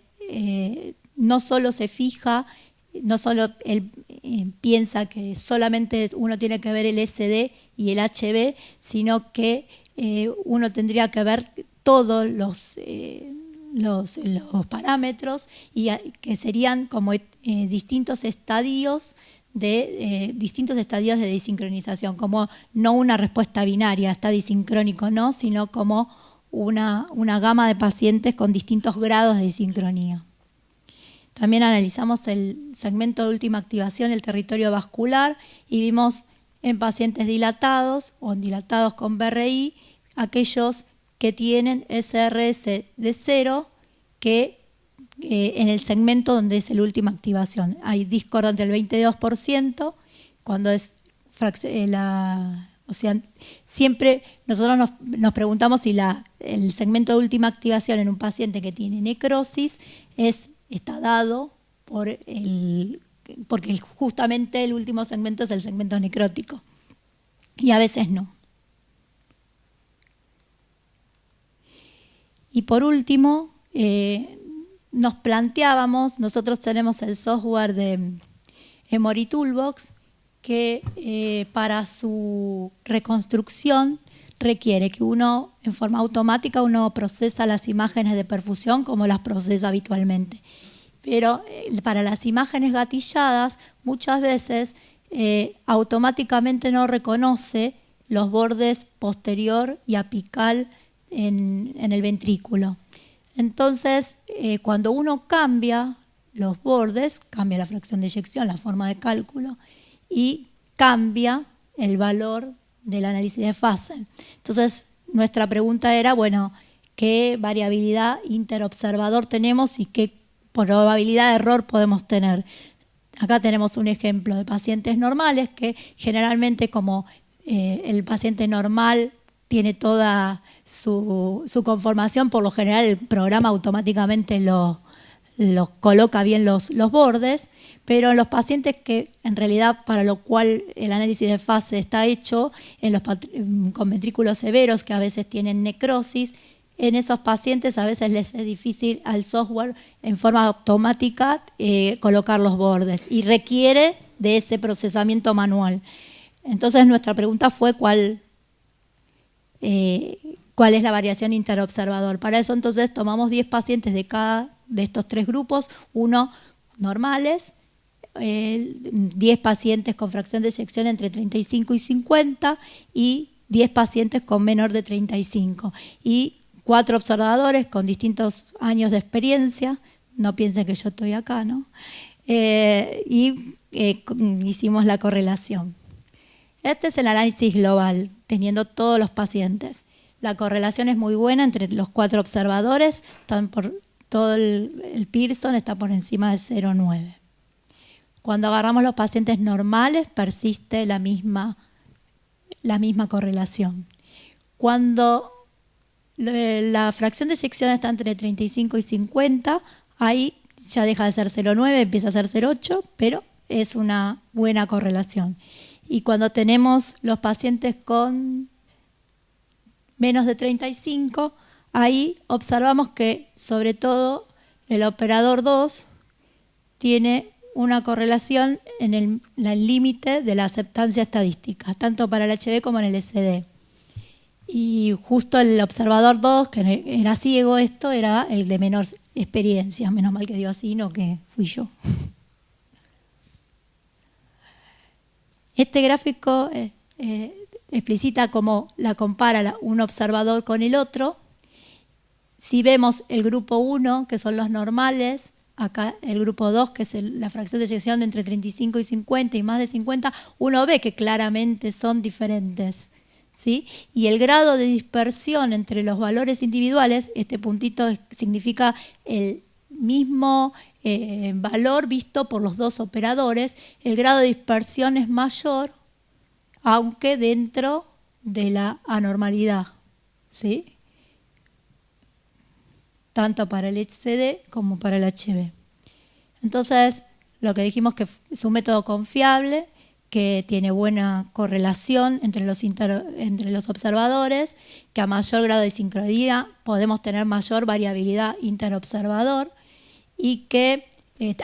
no solo se fija, no solo él piensa que solamente uno tiene que ver el SD y el HB, sino que uno tendría que ver todos los parámetros, y que serían como distintos estadios de desincronización, como no una respuesta binaria, está disincrónico no, sino como una gama de pacientes con distintos grados de disincronía. También analizamos el segmento de última activación, el territorio vascular, y vimos en pacientes dilatados o dilatados con BRI, aquellos que tienen SRS de 0, que en el segmento donde es la última activación. Hay discordante del 22%, cuando es siempre nosotros nos preguntamos si el segmento de última activación en un paciente que tiene necrosis está dado porque justamente el último segmento es el segmento necrótico, y a veces no. Y por último, nos planteábamos, nosotros tenemos el software de Emory Toolbox, que para su reconstrucción requiere que uno, en forma automática, uno procesa las imágenes de perfusión como las procesa habitualmente. Pero para las imágenes gatilladas, muchas veces automáticamente no reconoce los bordes posterior y apical en el ventrículo. Entonces, cuando uno cambia los bordes, cambia la fracción de eyección, la forma de cálculo, y cambia el valor del análisis de fase. Entonces, nuestra pregunta era, bueno, ¿qué variabilidad interobservador tenemos y qué probabilidad de error podemos tener? Acá tenemos un ejemplo de pacientes normales que generalmente, como el paciente normal tiene toda su conformación, por lo general el programa automáticamente los coloca bien los bordes, pero en los pacientes que en realidad para lo cual el análisis de fase está hecho, con ventrículos severos que a veces tienen necrosis, en esos pacientes a veces les es difícil al software en forma automática colocar los bordes y requiere de ese procesamiento manual. Entonces nuestra pregunta fue cuál es la variación interobservador. Para eso entonces tomamos 10 pacientes de cada de estos 3 grupos, uno normales, 10 pacientes con fracción de eyección entre 35 y 50 y 10 pacientes con menor de 35. Y 4 observadores con distintos años de experiencia, no piensen que yo estoy acá, ¿no? Hicimos la correlación. Este es el análisis global, teniendo todos los pacientes. La correlación es muy buena entre los 4 observadores, todo el Pearson está por encima de 0,9. Cuando agarramos los pacientes normales, persiste la misma correlación. Cuando la fracción de eyección está entre 35 y 50, ahí ya deja de ser 0,9, empieza a ser 0,8, pero es una buena correlación. Y cuando tenemos los pacientes con menos de 35, ahí observamos que, sobre todo, el operador 2 tiene una correlación en el límite de la aceptancia estadística, tanto para el HB como en el SD. Y justo el observador 2, que era ciego, esto era el de menor experiencia. Menos mal que dio así, no que fui yo. Este gráfico explicita cómo la compara un observador con el otro. Si vemos el grupo 1, que son los normales, acá el grupo 2, que es la fracción de eyección de entre 35 y 50 y más de 50, uno ve que claramente son diferentes, ¿sí? Y el grado de dispersión entre los valores individuales, este puntito significa el mismo valor visto por los 2 operadores, el grado de dispersión es mayor, aunque dentro de la anormalidad, ¿sí? Tanto para el HCD como para el HB. Entonces, lo que dijimos que es un método confiable, que tiene buena correlación entre los observadores, que a mayor grado de sincronía podemos tener mayor variabilidad interobservador y que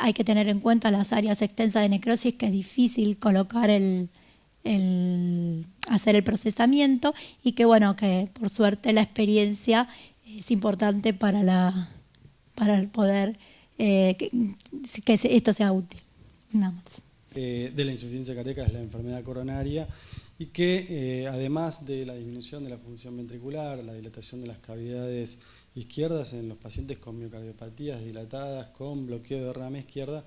hay que tener en cuenta las áreas extensas de necrosis, que es difícil colocar hacer el procesamiento y que, bueno, que por suerte la experiencia es importante para poder que esto sea útil. Nada más. De la insuficiencia cardíaca es la enfermedad coronaria y que además de la disminución de la función ventricular, la dilatación de las cavidades izquierdas en los pacientes con miocardiopatías dilatadas, con bloqueo de rama izquierda,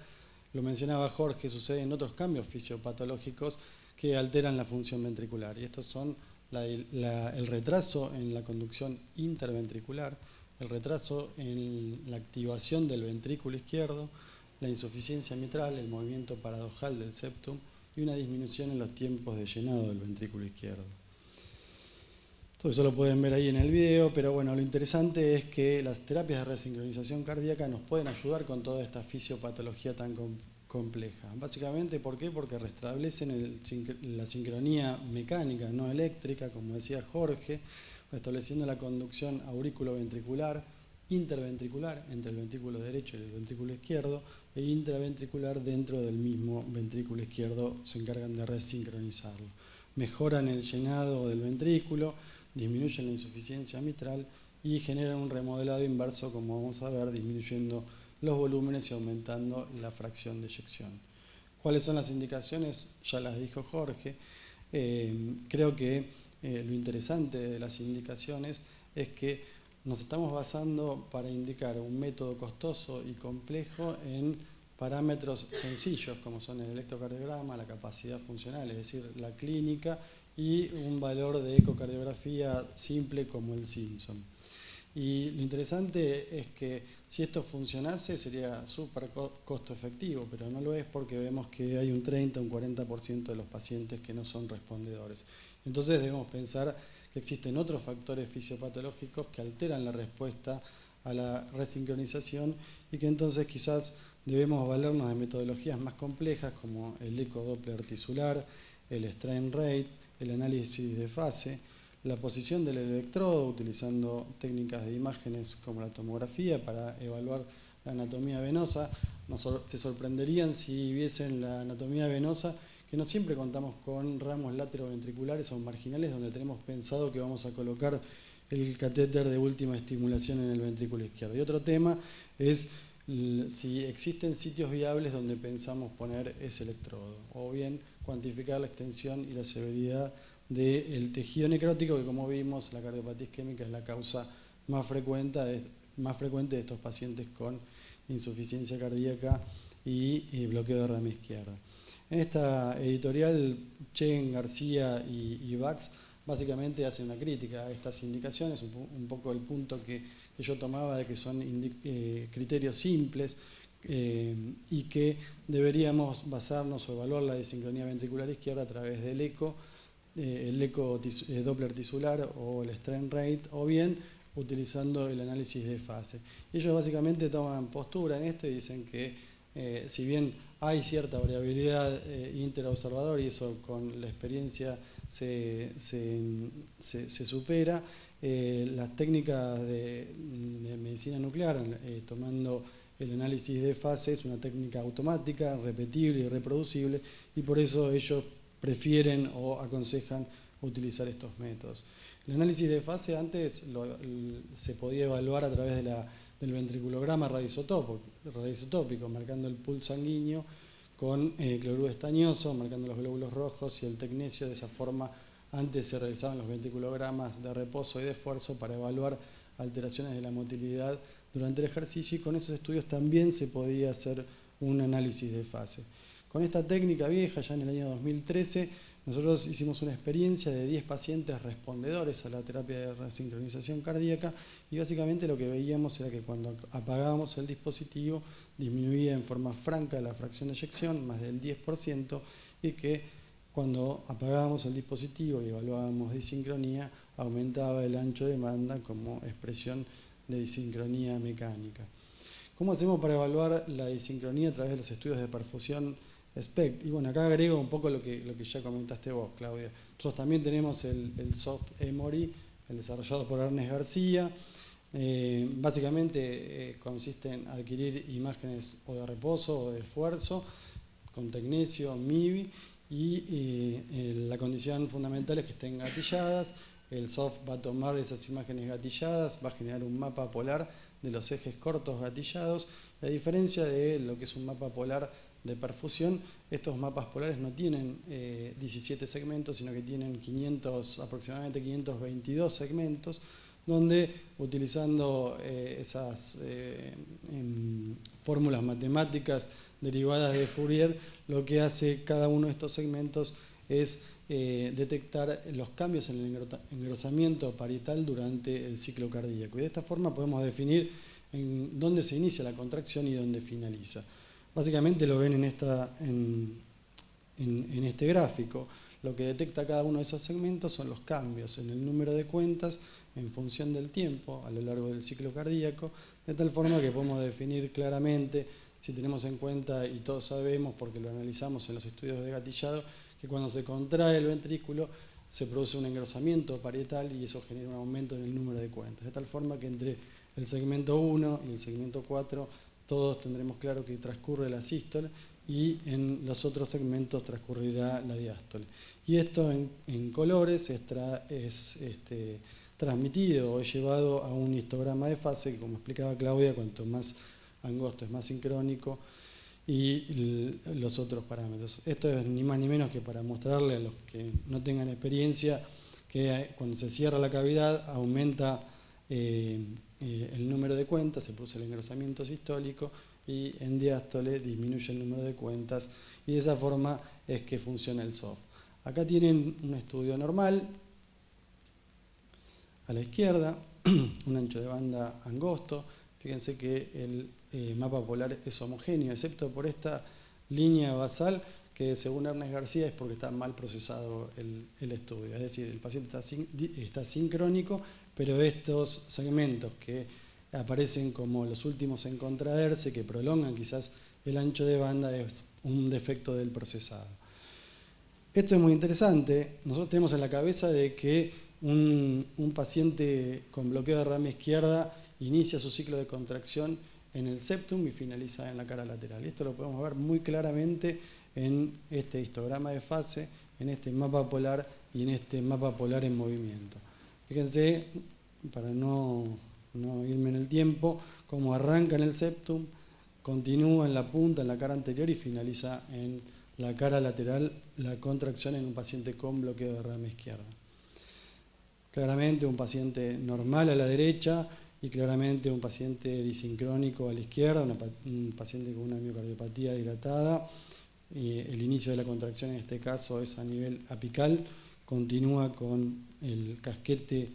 lo mencionaba Jorge, sucede en otros cambios fisiopatológicos que alteran la función ventricular. Y estos son el retraso en la conducción interventricular, el retraso en la activación del ventrículo izquierdo, la insuficiencia mitral, el movimiento paradojal del septum y una disminución en los tiempos de llenado del ventrículo izquierdo. Todo eso lo pueden ver ahí en el video, pero bueno, lo interesante es que las terapias de resincronización cardíaca nos pueden ayudar con toda esta fisiopatología tan compleja. Básicamente, ¿por qué? Porque restablecen la sincronía mecánica, no eléctrica, como decía Jorge, restableciendo la conducción auriculoventricular, interventricular entre el ventrículo derecho y el ventrículo izquierdo, e intraventricular dentro del mismo ventrículo izquierdo, se encargan de resincronizarlo. Mejoran el llenado del ventrículo, disminuyen la insuficiencia mitral y generan un remodelado inverso, como vamos a ver, disminuyendo los volúmenes y aumentando la fracción de eyección. ¿Cuáles son las indicaciones? Ya las dijo Jorge. Creo que lo interesante de las indicaciones es que nos estamos basando para indicar un método costoso y complejo en parámetros sencillos, como son el electrocardiograma, la capacidad funcional, es decir, la clínica, y un valor de ecocardiografía simple como el Simpson. Y lo interesante es que si esto funcionase sería súper costo efectivo, pero no lo es porque vemos que hay un 30 o un 40% de los pacientes que no son respondedores. Entonces debemos pensar que existen otros factores fisiopatológicos que alteran la respuesta a la resincronización y que entonces quizás debemos valernos de metodologías más complejas como el eco-doppler tisular, el strain rate, el análisis de fase, la posición del electrodo utilizando técnicas de imágenes como la tomografía para evaluar la anatomía venosa. Se sorprenderían si viesen la anatomía venosa que no siempre contamos con ramos lateroventriculares o marginales donde tenemos pensado que vamos a colocar el catéter de última estimulación en el ventrículo izquierdo. Y otro tema es si existen sitios viables donde pensamos poner ese electrodo, o bien cuantificar la extensión y la severidad del tejido necrótico, que como vimos la cardiopatía isquémica es la causa más frecuente de estos pacientes con insuficiencia cardíaca y bloqueo de rama izquierda. En esta editorial, Chen, García y Bax básicamente hacen una crítica a estas indicaciones, un poco el punto que yo tomaba de que son criterios simples y que deberíamos basarnos o evaluar la disincronía ventricular izquierda a través del eco, el eco-doppler tisular o el strain rate, o bien utilizando el análisis de fase. Ellos básicamente toman postura en esto y dicen que si bien hay cierta variabilidad interobservador y eso con la experiencia se supera, las técnicas de medicina nuclear, tomando el análisis de fase, es una técnica automática, repetible y reproducible, y por eso ellos prefieren o aconsejan utilizar estos métodos. El análisis de fase antes se podía evaluar a través del ventriculograma radioisotópico, marcando el pool sanguíneo con cloruro estañoso, marcando los glóbulos rojos y el tecnecio. De esa forma antes se realizaban los ventriculogramas de reposo y de esfuerzo para evaluar alteraciones de la motilidad durante el ejercicio, y con esos estudios también se podía hacer un análisis de fase. Con esta técnica vieja, ya en el año 2013, nosotros hicimos una experiencia de 10 pacientes respondedores a la terapia de resincronización cardíaca, y básicamente lo que veíamos era que cuando apagábamos el dispositivo disminuía en forma franca la fracción de eyección, más del 10%, y que cuando apagábamos el dispositivo y evaluábamos disincronía, aumentaba el ancho de banda como expresión de disincronía mecánica. ¿Cómo hacemos para evaluar la disincronía a través de los estudios de perfusión SPECT? Y bueno, acá agrego un poco lo que ya comentaste vos, Claudia. Nosotros también tenemos el Soft Emory, el desarrollado por Ernest García. Básicamente consiste en adquirir imágenes o de reposo o de esfuerzo con tecnecio, MIB, y la condición fundamental es que estén gatilladas. El soft va a tomar esas imágenes gatilladas, va a generar un mapa polar de los ejes cortos gatillados. A diferencia de lo que es un mapa polar de perfusión, estos mapas polares no tienen 17 segmentos, sino que tienen aproximadamente 522 segmentos, donde utilizando esas fórmulas matemáticas derivadas de Fourier, lo que hace cada uno de estos segmentos es detectar los cambios en el engrosamiento parietal durante el ciclo cardíaco. Y de esta forma podemos definir en dónde se inicia la contracción y dónde finaliza. Básicamente lo ven en este gráfico. Lo que detecta cada uno de esos segmentos son los cambios en el número de cuentas en función del tiempo a lo largo del ciclo cardíaco, de tal forma que podemos definir claramente, si tenemos en cuenta, y todos sabemos porque lo analizamos en los estudios de gatillado, que cuando se contrae el ventrículo se produce un engrosamiento parietal y eso genera un aumento en el número de cuentas. De tal forma que entre el segmento 1 y el segmento 4 todos tendremos claro que transcurre la sístole, y en los otros segmentos transcurrirá la diástole. Y esto en colores es transmitido o es llevado a un histograma de fase que, como explicaba Claudia, cuanto más angosto es más sincrónico, y los otros parámetros. Esto es ni más ni menos que para mostrarle a los que no tengan experiencia que cuando se cierra la cavidad aumenta el número de cuentas, se produce el engrosamiento sistólico, y en diástole disminuye el número de cuentas, y de esa forma es que funciona el SOF. Acá tienen un estudio normal, a la izquierda, un ancho de banda angosto. Fíjense que el mapa polar es homogéneo, excepto por esta línea basal, que según Ernest García es porque está mal procesado el estudio. Es decir, el paciente está sincrónico, pero estos segmentos que aparecen como los últimos en contraerse, que prolongan quizás el ancho de banda, es un defecto del procesado. Esto es muy interesante. Nosotros tenemos en la cabeza de que un paciente con bloqueo de rama izquierda inicia su ciclo de contracción en el septum y finaliza en la cara lateral. Esto lo podemos ver muy claramente en este histograma de fase, en este mapa polar y en este mapa polar en movimiento. Fíjense, para no irme en el tiempo, cómo arranca en el septum, continúa en la punta, en la cara anterior, y finaliza en la cara lateral la contracción en un paciente con bloqueo de rama izquierda. Claramente un paciente normal a la derecha y claramente un paciente disincrónico a la izquierda, un paciente con una miocardiopatía dilatada. El inicio de la contracción en este caso es a nivel apical, continúa con el casquete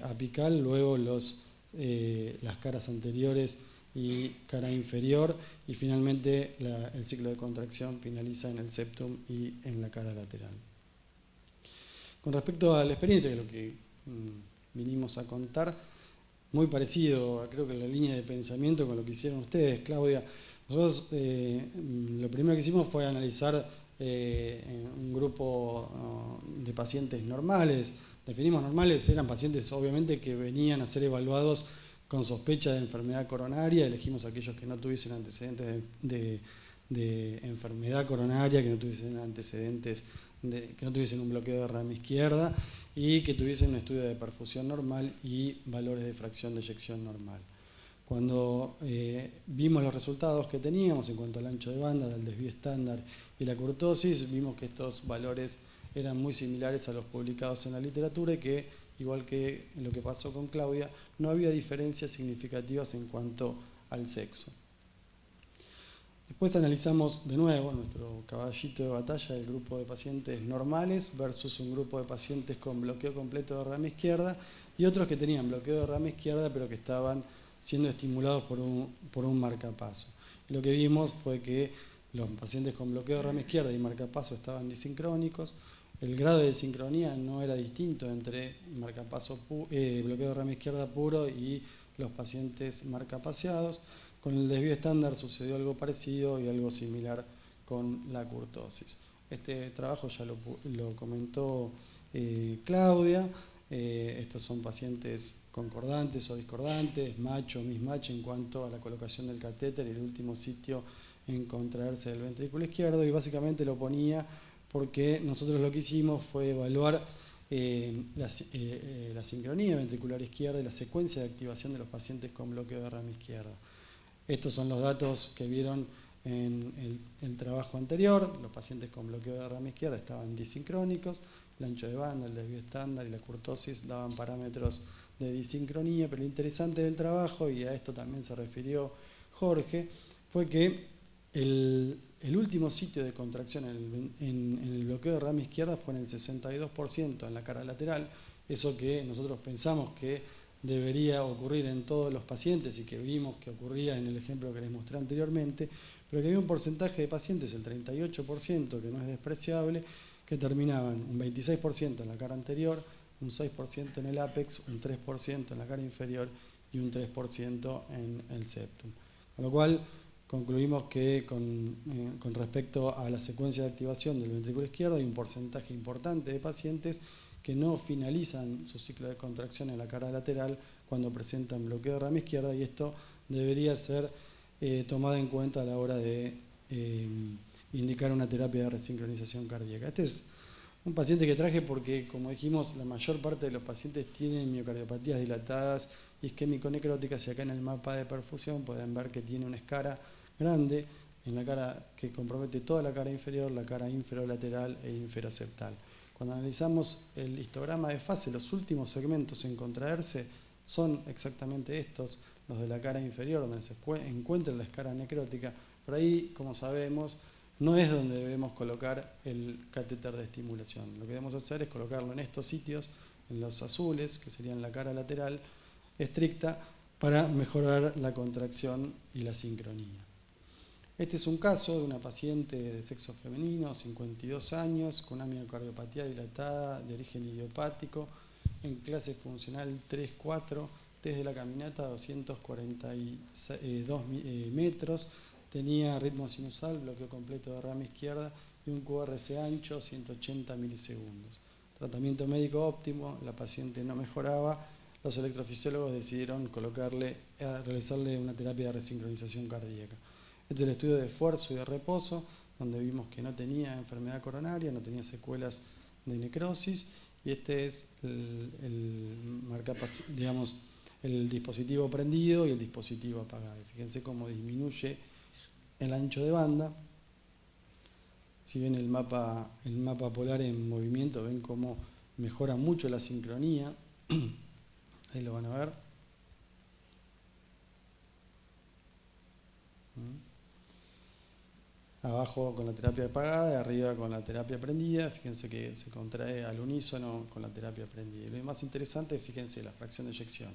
apical, luego las caras anteriores y cara inferior, y finalmente el ciclo de contracción finaliza en el septum y en la cara lateral. Con respecto a la experiencia, que es lo que vinimos a contar, muy parecido, creo que la línea de pensamiento con lo que hicieron ustedes, Claudia. Nosotros lo primero que hicimos fue analizar un grupo de pacientes normales. Definimos normales, eran pacientes obviamente que venían a ser evaluados con sospecha de enfermedad coronaria. Elegimos aquellos que no tuviesen antecedentes de enfermedad coronaria, que no tuviesen antecedentes, que no tuviesen un bloqueo de rama izquierda y que tuviesen un estudio de perfusión normal y valores de fracción de eyección normal. Cuando vimos los resultados que teníamos en cuanto al ancho de banda, el desvío estándar y la curtosis, vimos que estos valores eran muy similares a los publicados en la literatura y que, igual que lo que pasó con Claudia, no había diferencias significativas en cuanto al sexo. Después analizamos de nuevo nuestro caballito de batalla del grupo de pacientes normales versus un grupo de pacientes con bloqueo completo de rama izquierda y otros que tenían bloqueo de rama izquierda pero que estaban siendo estimulados por un marcapaso. Lo que vimos fue que los pacientes con bloqueo de rama izquierda y marcapaso estaban disincrónicos. El grado de desincronía no era distinto entre bloqueo de rama izquierda puro y los pacientes marcapaseados. Con el desvío estándar sucedió algo parecido y algo similar con la curtosis. Este trabajo ya lo comentó Claudia. Estos son pacientes concordantes o discordantes, macho o mismatch en cuanto a la colocación del catéter y el último sitio en contraerse del ventrículo izquierdo, y básicamente lo ponía porque nosotros lo que hicimos fue evaluar la sincronía ventricular izquierda y la secuencia de activación de los pacientes con bloqueo de rama izquierda. Estos son los datos que vieron en el trabajo anterior. Los pacientes con bloqueo de rama izquierda estaban disincrónicos, el ancho de banda, el desvío estándar y la curtosis daban parámetros de disincronía, pero lo interesante del trabajo, y a esto también se refirió Jorge, fue que el último sitio de contracción en el bloqueo de rama izquierda fue en el 62% en la cara lateral, eso que nosotros pensamos que debería ocurrir en todos los pacientes y que vimos que ocurría en el ejemplo que les mostré anteriormente, pero que había un porcentaje de pacientes, el 38%, que no es despreciable, que terminaban un 26% en la cara anterior, un 6% en el ápex, un 3% en la cara inferior y un 3% en el septum. Con lo cual concluimos que con respecto a la secuencia de activación del ventrículo izquierdo hay un porcentaje importante de pacientes que no finalizan su ciclo de contracción en la cara lateral cuando presentan bloqueo de rama izquierda, y esto debería ser tomado en cuenta a la hora de indicar una terapia de resincronización cardíaca. Este es un paciente que traje porque, como dijimos, la mayor parte de los pacientes tienen miocardiopatías dilatadas isquémico-necróticas, y acá en el mapa de perfusión pueden ver que tiene una escara grande en la cara que compromete toda la cara inferior, la cara inferolateral e inferoseptal. Cuando analizamos el histograma de fase, los últimos segmentos en contraerse son exactamente estos, los de la cara inferior, donde se encuentra la escara necrótica. Por ahí, como sabemos, no es donde debemos colocar el catéter de estimulación. Lo que debemos hacer es colocarlo en estos sitios, en los azules, que serían la cara lateral estricta, para mejorar la contracción y la sincronía. Este es un caso de una paciente de sexo femenino, 52 años, con una miocardiopatía dilatada de origen idiopático, en clase funcional 3-4, desde la caminata a 242 metros, tenía ritmo sinusal, bloqueo completo de rama izquierda y un QRS ancho, 180 milisegundos. Tratamiento médico óptimo, la paciente no mejoraba, los electrofisiólogos decidieron realizarle una terapia de resincronización cardíaca. Este es el estudio de esfuerzo y de reposo, donde vimos que no tenía enfermedad coronaria, no tenía secuelas de necrosis, y este es el dispositivo prendido y el dispositivo apagado. Fíjense cómo disminuye el ancho de banda. Si ven el mapa polar en movimiento, ven cómo mejora mucho la sincronía. Ahí lo van a ver. Abajo con la terapia apagada y arriba con la terapia prendida. Fíjense que se contrae al unísono con la terapia prendida. Y lo más interesante, fíjense la fracción de eyección.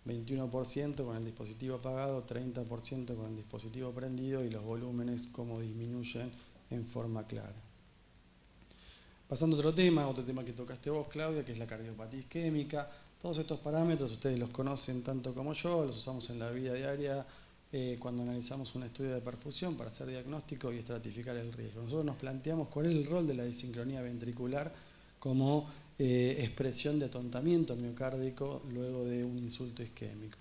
21% con el dispositivo apagado, 30% con el dispositivo prendido, y los volúmenes cómo disminuyen en forma clara. Pasando a otro tema que tocaste vos, Claudia, que es la cardiopatía isquémica. Todos estos parámetros ustedes los conocen tanto como yo, los usamos en la vida diaria cuando analizamos un estudio de perfusión para hacer diagnóstico y estratificar el riesgo. Nosotros nos planteamos cuál es el rol de la disincronía ventricular como expresión de atontamiento miocárdico luego de un insulto isquémico.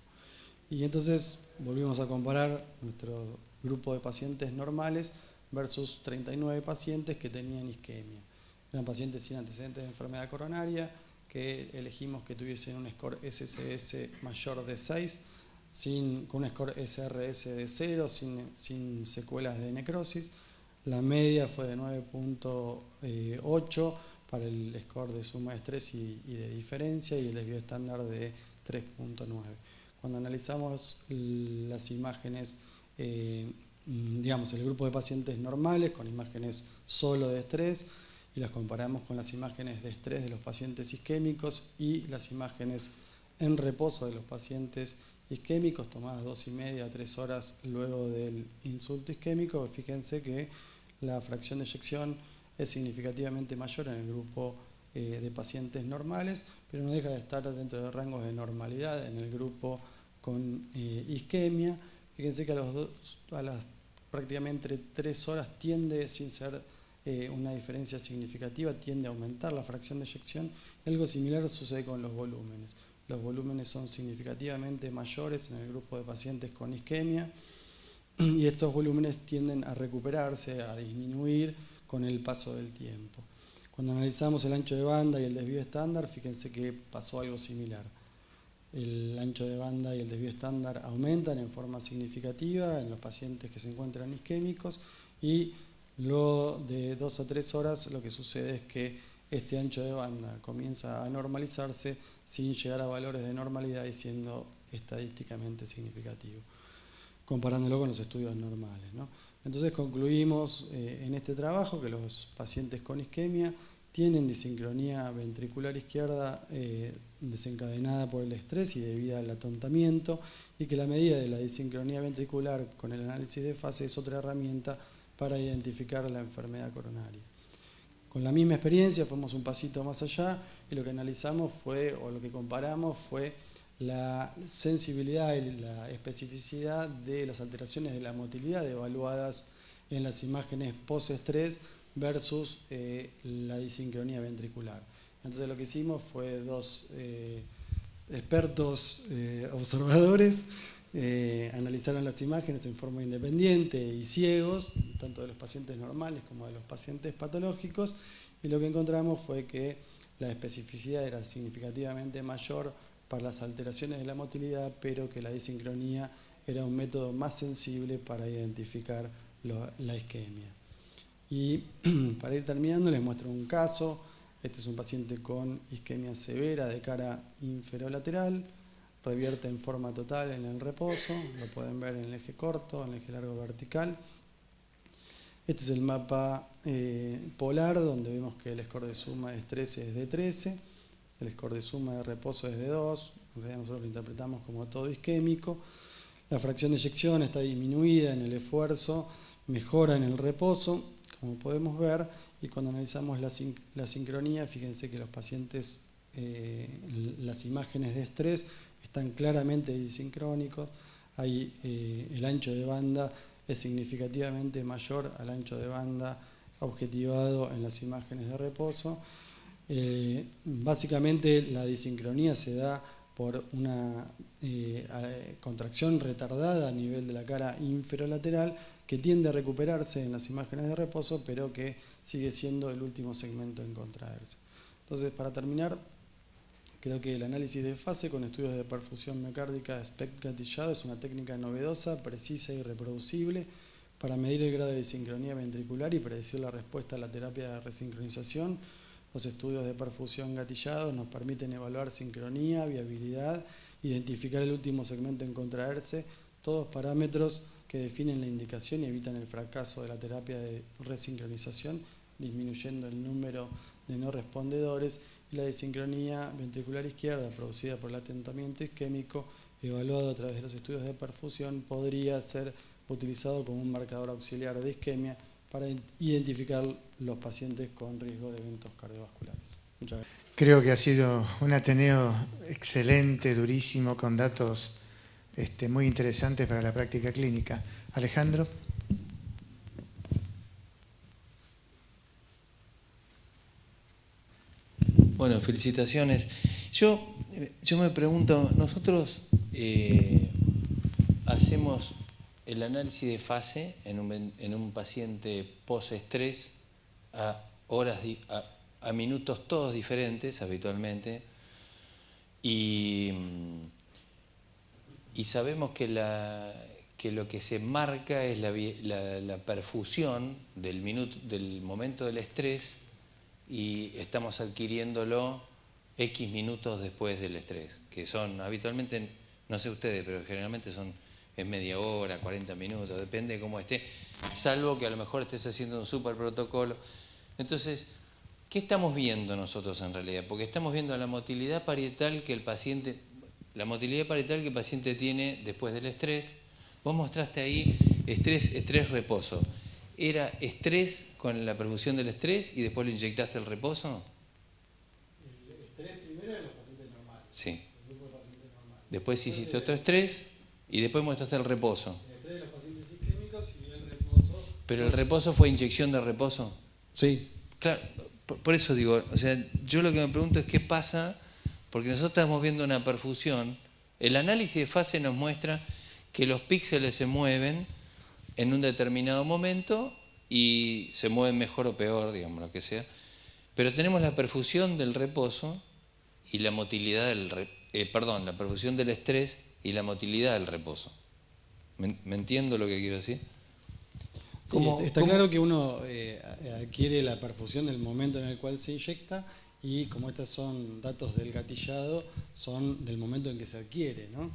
Y entonces volvimos a comparar nuestro grupo de pacientes normales versus 39 pacientes que tenían isquemia. Eran pacientes sin antecedentes de enfermedad coronaria, que elegimos que tuviesen un score SSS mayor de 6, con un score SRS de 0, sin secuelas de necrosis. La media fue de 9.8 para el score de suma de estrés y de diferencia, y el desvío estándar de 3.9. Cuando analizamos las imágenes, el grupo de pacientes normales con imágenes solo de estrés, y las comparamos con las imágenes de estrés de los pacientes isquémicos y las imágenes en reposo de los pacientes isquémicos, tomadas 2,5 a 3 horas luego del insulto isquémico, fíjense que la fracción de eyección es significativamente mayor en el grupo de pacientes normales, pero no deja de estar dentro de rangos de normalidad en el grupo con isquemia. Fíjense que a las prácticamente 3 horas tiende, sin ser una diferencia significativa, tiende a aumentar la fracción de eyección. Algo similar sucede con los volúmenes. Los volúmenes son significativamente mayores en el grupo de pacientes con isquemia, y estos volúmenes tienden a recuperarse, a disminuir con el paso del tiempo. Cuando analizamos el ancho de banda y el desvío estándar, fíjense que pasó algo similar. El ancho de banda y el desvío estándar aumentan en forma significativa en los pacientes que se encuentran isquémicos, y luego de 2 a 3 horas lo que sucede es que este ancho de banda comienza a normalizarse sin llegar a valores de normalidad y siendo estadísticamente significativo, comparándolo con los estudios normales, ¿no? Entonces concluimos en este trabajo que los pacientes con isquemia tienen disincronía ventricular izquierda desencadenada por el estrés y debida al atontamiento, y que la medida de la disincronía ventricular con el análisis de fase es otra herramienta para identificar la enfermedad coronaria. Con la misma experiencia fuimos un pasito más allá, y lo que analizamos lo que comparamos fue la sensibilidad y la especificidad de las alteraciones de la motilidad evaluadas en las imágenes post-estrés versus la disincronía ventricular. Entonces lo que hicimos fue 2 expertos observadores analizaron las imágenes en forma independiente y ciegos, tanto de los pacientes normales como de los pacientes patológicos, y lo que encontramos fue que la especificidad era significativamente mayor para las alteraciones de la motilidad, pero que la disincronía era un método más sensible para identificar la isquemia. Y para ir terminando les muestro un caso. Este es un paciente con isquemia severa de cara inferolateral, revierte en forma total en el reposo, lo pueden ver en el eje corto, en el eje largo vertical. Este es el mapa polar, donde vemos que el score de suma de estrés es de 13, el score de suma de reposo es de 2, en realidad nosotros lo interpretamos como todo isquémico. La fracción de eyección está disminuida en el esfuerzo, mejora en el reposo, como podemos ver, y cuando analizamos la sincronía, fíjense que los pacientes, las imágenes de estrés están claramente disincrónicos, el ancho de banda es significativamente mayor al ancho de banda objetivado en las imágenes de reposo. Básicamente la disincronía se da por una contracción retardada a nivel de la cara inferolateral que tiende a recuperarse en las imágenes de reposo, pero que sigue siendo el último segmento en contraerse. Entonces, para terminar, creo que el análisis de fase con estudios de perfusión miocárdica SPECT gatillado es una técnica novedosa, precisa y reproducible para medir el grado de disincronía ventricular y predecir la respuesta a la terapia de resincronización. Los estudios de perfusión gatillado nos permiten evaluar sincronía, viabilidad, identificar el último segmento en contraerse, todos parámetros que definen la indicación y evitan el fracaso de la terapia de resincronización, disminuyendo el número de no respondedores, y la disincronía ventricular izquierda producida por el atentamiento isquémico, evaluado a través de los estudios de perfusión, podría ser utilizado como un marcador auxiliar de isquemia para identificar los pacientes con riesgo de eventos cardiovasculares. Muchas gracias. Creo que ha sido un Ateneo excelente, durísimo, con datos muy interesantes para la práctica clínica. Alejandro. Bueno, felicitaciones. Yo me pregunto, nosotros hacemos el análisis de fase en un paciente post-estrés a minutos todos diferentes habitualmente, y sabemos que lo que se marca es la perfusión del momento del estrés, y estamos adquiriéndolo X minutos después del estrés, que son habitualmente, no sé ustedes, pero generalmente es media hora, 40 minutos, depende de cómo esté, salvo que a lo mejor estés haciendo un super protocolo. Entonces, ¿qué estamos viendo nosotros en realidad? Porque estamos viendo la motilidad parietal que el paciente tiene después del estrés. Vos mostraste ahí estrés, reposo. ¿Era estrés con la perfusión del estrés y después le inyectaste el reposo? El estrés primero en los pacientes normales. Sí. El grupo de pacientes normales. Después hiciste otro estrés y después mostraste el reposo. El estrés de los pacientes isquémicos y el reposo. ¿Pero el reposo fue inyección de reposo? Sí. Claro, por eso digo, o sea, yo lo que me pregunto es qué pasa, porque nosotros estamos viendo una perfusión. El análisis de fase nos muestra que los píxeles se mueven en un determinado momento y se mueven mejor o peor, digamos, lo que sea. Pero tenemos la perfusión del reposo y la motilidad la perfusión del estrés y la motilidad del reposo. ¿Me entiendo lo que quiero decir? Sí, está claro que uno adquiere la perfusión del momento en el cual se inyecta, y como estos son datos del gatillado, son del momento en que se adquiere, ¿no?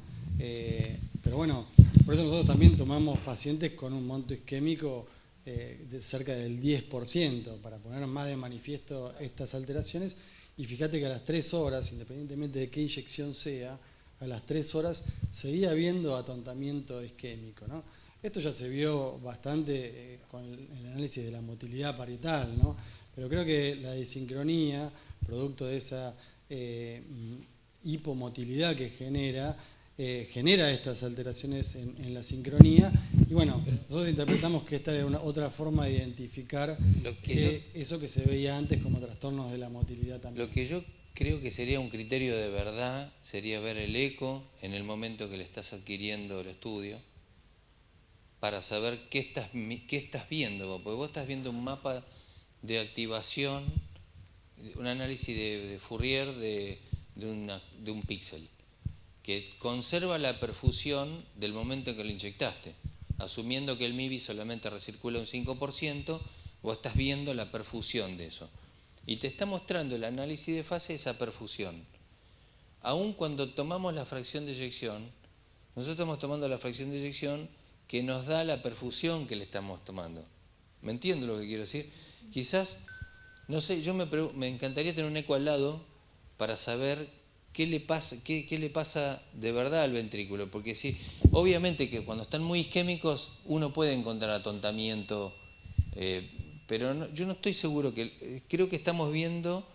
Pero bueno, por eso nosotros también tomamos pacientes con un monto isquémico de cerca del 10%, para poner más de manifiesto estas alteraciones. Y fíjate que a las 3 horas, independientemente de qué inyección sea, a las 3 horas seguía habiendo atontamiento isquémico, ¿no? Esto ya se vio bastante con el análisis de la motilidad parietal, ¿no? Pero creo que la disincronía, producto de esa hipomotilidad que genera estas alteraciones en la sincronía. Y bueno, nosotros interpretamos que esta era otra forma de identificar eso que se veía antes como trastornos de la motilidad también. Lo que yo Creo que sería un criterio de verdad, sería ver el eco en el momento que le estás adquiriendo el estudio, para saber qué estás viendo vos, porque vos estás viendo un mapa de activación, un análisis de Fourier de un píxel, que conserva la perfusión del momento en que lo inyectaste. Asumiendo que el MIBI solamente recircula un 5%, vos estás viendo la perfusión de eso. Y te está mostrando el análisis de fase esa perfusión. Aun cuando tomamos la fracción de eyección, nosotros estamos tomando la fracción de eyección que nos da la perfusión que le estamos tomando. ¿Me entiendo lo que quiero decir? Quizás, no sé, me encantaría tener un eco al lado para saber qué le pasa de verdad al ventrículo. Porque sí, obviamente que cuando están muy isquémicos uno puede encontrar atontamiento, pero no, yo no estoy seguro creo que estamos viendo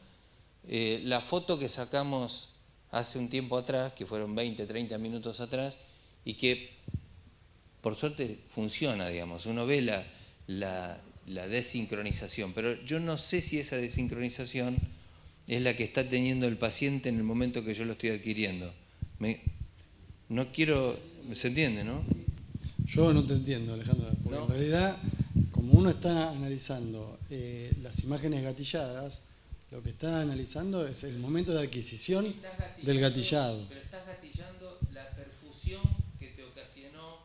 la foto que sacamos hace un tiempo atrás, que fueron 20, 30 minutos atrás, y que por suerte funciona, digamos. Uno ve la desincronización, pero yo no sé si esa desincronización es la que está teniendo el paciente en el momento que yo lo estoy adquiriendo. No quiero... ¿Se entiende, no? Yo no te entiendo, Alejandro, porque ¿No? en realidad, como uno está analizando las imágenes gatilladas, lo que está analizando es el momento de adquisición del gatillado. Pero estás gatillando la perfusión que te ocasionó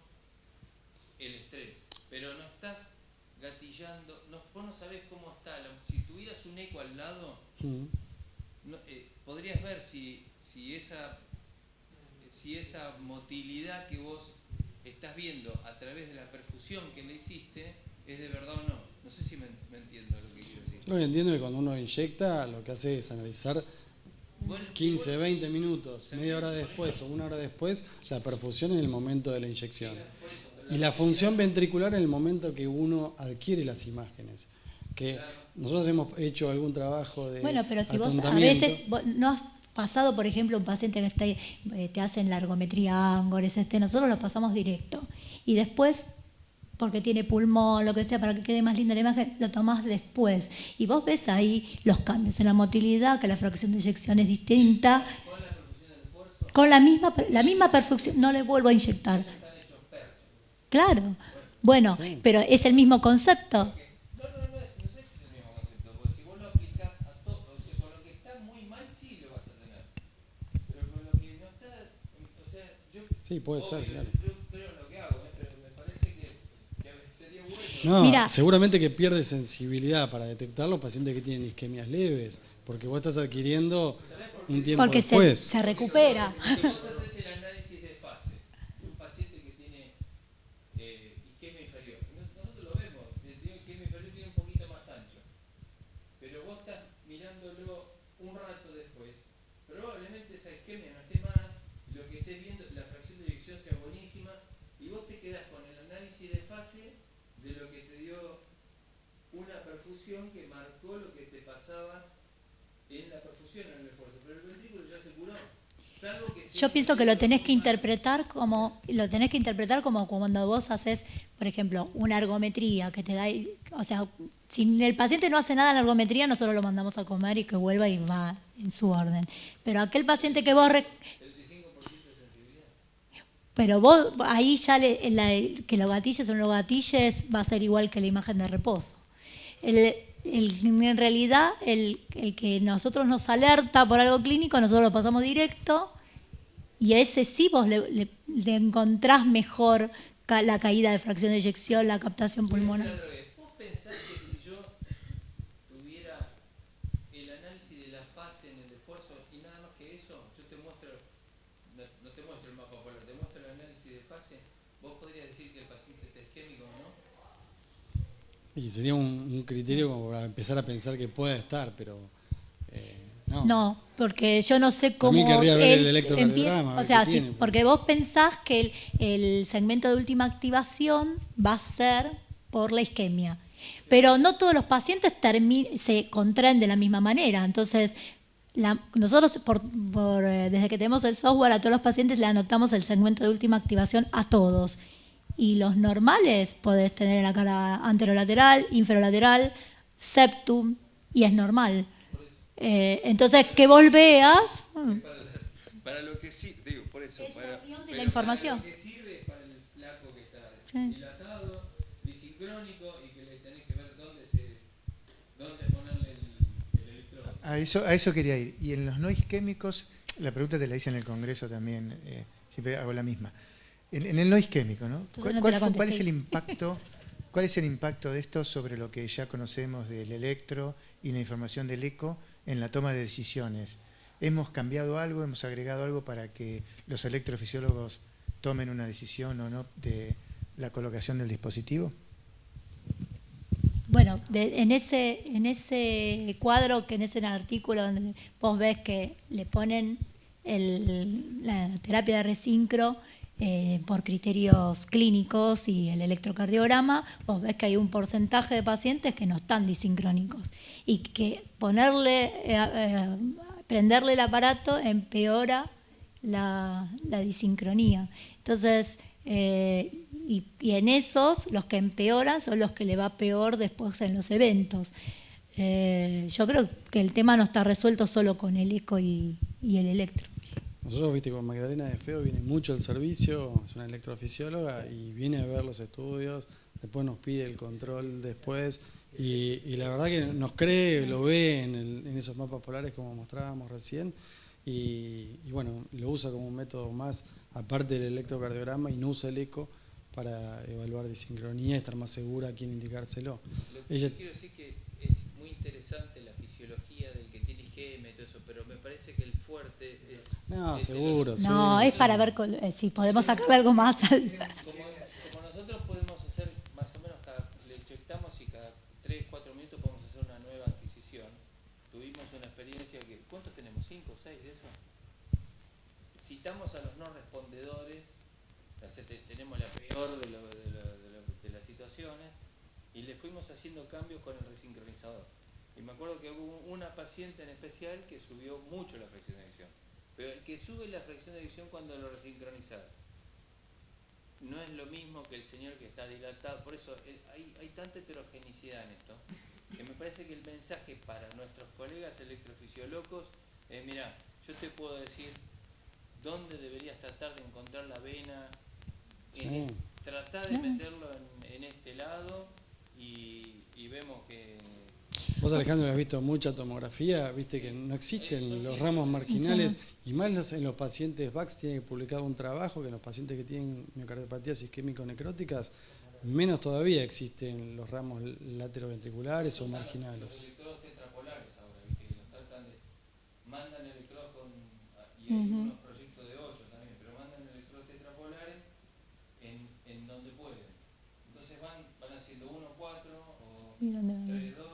el estrés, pero no estás gatillando, vos no sabés cómo está. Si tuvieras un eco al lado, podrías ver si esa motilidad que vos estás viendo a través de la perfusión que le hiciste es de verdad o no. No sé si me entiendo lo que quiero decir. Lo que entiendo es que cuando uno inyecta, lo que hace es analizar 15, 20 minutos, media hora después o una hora después, la perfusión en el momento de la inyección. Y la función ventricular en el momento que uno adquiere las imágenes. Que nosotros hemos hecho algún trabajo de Bueno, pero si vos a atontamiento. veces no has pasado, por ejemplo, un paciente que te hacen largometría Angores, nosotros lo pasamos directo. Y después, porque tiene pulmón, lo que sea, para que quede más linda la imagen, lo tomás después. Y vos ves ahí los cambios en la motilidad, que la fracción de eyección es distinta. Con la misma perfusión, no le vuelvo a inyectar. Claro. Bueno, Sí. pero es el mismo concepto. No sé si es el mismo concepto, porque si vos lo aplicás a todo, o sea, con lo que está muy mal sí lo vas a tener, pero con lo que no está, o sea, yo... Sí, puede ser, claro. Yo creo en lo que hago, pero me parece que sería bueno... No, Mira. seguramente que pierde sensibilidad para detectar los pacientes que tienen isquemias leves, porque vos estás adquiriendo un tiempo Porque después. se recupera. Si vos haces el análisis de fase de un paciente que tiene isquemia inferior, nosotros lo vemos, el isquemia inferior tiene un poquito más ancho, pero vos estás mirándolo un rato después, probablemente esa isquemia no esté más, lo que estés viendo, la fracción de eyección sea buenísima, y vos te quedás con el análisis de fase de lo que te dio una perfusión que marcó lo que te pasaba en la perfusión, en el esfuerzo, pero el ventrículo ya se curó. Salvo que Yo pienso que lo tenés que interpretar como cuando vos haces, por ejemplo, una ergometría que te da, o sea, si el paciente no hace nada en la ergometría, nosotros lo mandamos a comer y que vuelva y va en su orden. Pero aquel paciente que vos pero vos ahí ya que lo gatilles o no lo gatilles va a ser igual que la imagen de reposo. En realidad, el que nosotros nos alerta por algo clínico, nosotros lo pasamos directo y a ese sí vos le encontrás mejor la caída de fracción de eyección, la captación pulmonar. ¿Vos pensás que si yo tuviera el análisis de la fase en el esfuerzo y nada más que eso, yo te muestro, no te muestro el mapa polar, te muestro el análisis de fase, vos podrías decir que el paciente está isquémico o no? Y sería un criterio como para empezar a pensar que puede estar, pero no. No, porque yo no sé cómo También querría ver el él electrocardiograma, a ver o sea, qué sí, tiene. porque vos pensás que el segmento de última activación va a ser por la isquemia. Pero no todos los pacientes se contraen de la misma manera. Entonces, nosotros desde que tenemos el software a todos los pacientes le anotamos el segmento de última activación a todos. Y los normales podés tener en la cara anterolateral, inferolateral, septum, y es normal. Entonces, que vos veas... Para lo que sí, digo, por eso. Es la unión de pero la información. Para lo que sirve para el flaco que está Sí. dilatado, disincrónico y que le tenés que ver dónde ponerle el electrodo. A eso quería ir. Y en los noise químicos, la pregunta te la hice en el Congreso también, siempre hago la misma. En el noise químico, ¿no? Entonces no te la ¿Cuál contesté. es el impacto? ¿Cuál es el impacto de esto sobre lo que ya conocemos del electro y la información del eco en la toma de decisiones? ¿Hemos cambiado algo, hemos agregado algo para que los electrofisiólogos tomen una decisión o no de la colocación del dispositivo? Bueno, en ese cuadro, en ese artículo donde vos ves que le ponen la terapia de resincro por criterios clínicos y el electrocardiograma, vos ves que hay un porcentaje de pacientes que no están disincrónicos y que prenderle el aparato empeora la disincronía. Entonces, y en esos, los que empeoran son los que le va peor después en los eventos. Yo creo que el tema no está resuelto solo con el eco y el electro. Nosotros, viste, con Magdalena de Feo viene mucho al servicio, es una electrofisióloga y viene a ver los estudios, después nos pide el control después y la verdad que nos cree, lo ve en esos mapas polares como mostrábamos recién y bueno, lo usa como un método más aparte del electrocardiograma y no usa el eco para evaluar disincronía y estar más segura a quién indicárselo. Lo que yo quiero decir que es muy interesante la fisiología del que tiene isquemia y todo eso, pero me parece que el fuerte es... No, seguro. No, sí, es para ver si podemos sacarle algo más. Como nosotros podemos hacer más o menos, le inyectamos y cada 3-4 minutos podemos hacer una nueva adquisición. Tuvimos una experiencia que, ¿cuántos tenemos? ¿5 o 6 de eso? Citamos a los no respondedores, tenemos la peor de las situaciones, y le fuimos haciendo cambios con el resincronizador. Y me acuerdo que hubo una paciente en especial que subió mucho la fracción de eyección. Pero el que sube la fracción de eyección cuando lo resincronizás no es lo mismo que el señor que está dilatado. Por eso hay tanta heterogeneidad en esto, que me parece que el mensaje para nuestros colegas electrofisiólogos es, mirá, yo te puedo decir dónde deberías tratar de encontrar la vena, tratar de meterlo en este lado y vemos que... Vos, Alejandro, has visto mucha tomografía, viste que no existen los ramos marginales y más en los pacientes VAX tienen publicado un trabajo que en los pacientes que tienen miocardiopatías isquémico-necróticas menos todavía existen los ramos lateroventriculares o marginales. Los electrodos tetrapolares ahora, viste, que los tratan de... mandan electrodos y hay unos proyectos de 8 también, pero mandan electrodos tetrapolares en donde pueden. Entonces van haciendo 1-4 o 3-2.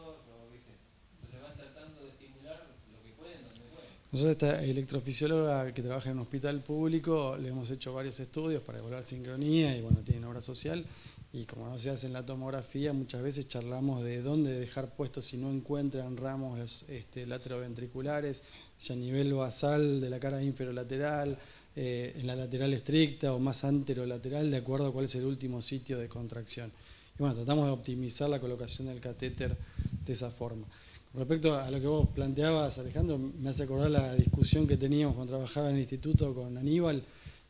Nosotros, esta electrofisióloga que trabaja en un hospital público, le hemos hecho varios estudios para evaluar sincronía y bueno, tiene obra social y como no se hace en la tomografía, muchas veces charlamos de dónde dejar puestos si no encuentran ramos lateroventriculares, si a nivel basal de la cara inferolateral, en la lateral estricta o más anterolateral, de acuerdo a cuál es el último sitio de contracción. Y bueno, tratamos de optimizar la colocación del catéter de esa forma. Respecto a lo que vos planteabas, Alejandro, me hace acordar la discusión que teníamos cuando trabajaba en el instituto con Aníbal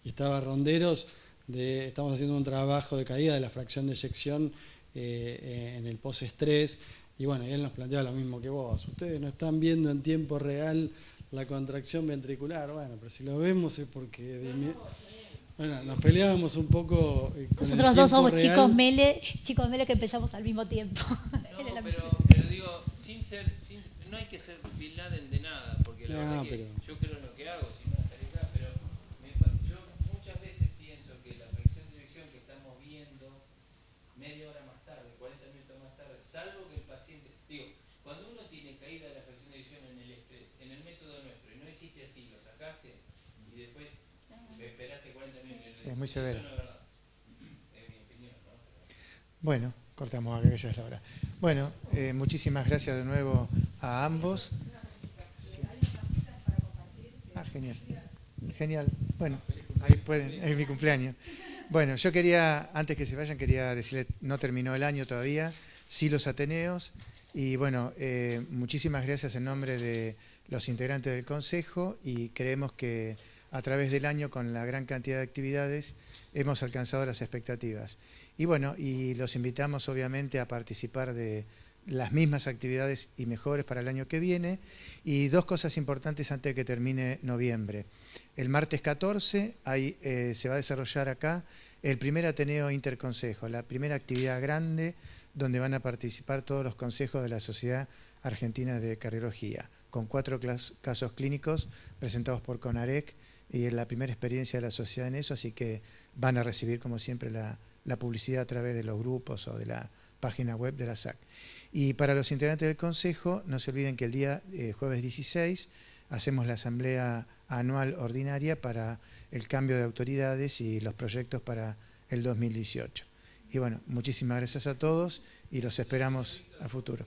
y estaba Ronderos, estamos haciendo un trabajo de caída de la fracción de eyección en el postestrés y bueno, él nos planteaba lo mismo que vos. Ustedes no están viendo en tiempo real la contracción ventricular, bueno, pero si lo vemos es porque... Bueno, nos peleábamos un poco con Nosotros dos somos chicos mele que empezamos al mismo tiempo. No, pero digo, no hay que ser Bin Laden de nada, porque la verdad que yo creo en lo que hago, si no estaría acá, pero yo muchas veces pienso que la fracción de eyección que estamos viendo media hora más tarde, 40 minutos más tarde, salvo que el paciente, digo, cuando uno tiene caída de la fracción de eyección en el estrés, en el método nuestro, y no hiciste así, lo sacaste y después esperaste 40 minutos. Sí, es muy severo. Eso no es verdad, es mi opinión, ¿no? Bueno, cortamos acá que ya es la hora. Bueno, muchísimas gracias de nuevo a ambos. Genial. Genial. Bueno, ahí pueden, es mi cumpleaños. Bueno, yo quería, antes que se vayan, quería decirles, no terminó el año todavía, sí los Ateneos, Y bueno, muchísimas gracias en nombre de los integrantes del Consejo y creemos que a través del año, con la gran cantidad de actividades, hemos alcanzado las expectativas. Y bueno, y los invitamos obviamente a participar de las mismas actividades y mejores para el año que viene. Y dos cosas importantes antes de que termine noviembre. El martes 14 se va a desarrollar acá el primer Ateneo Interconsejo, la primera actividad grande donde van a participar todos los consejos de la Sociedad Argentina de Cardiología, con 4 casos clínicos presentados por CONAREC, y es la primera experiencia de la sociedad en eso, así que van a recibir, como siempre, la publicidad a través de los grupos o de la página web de la SAC. Y para los integrantes del Consejo, no se olviden que el día jueves 16 hacemos la asamblea anual ordinaria para el cambio de autoridades y los proyectos para el 2018. Y bueno, muchísimas gracias a todos y los esperamos a futuro.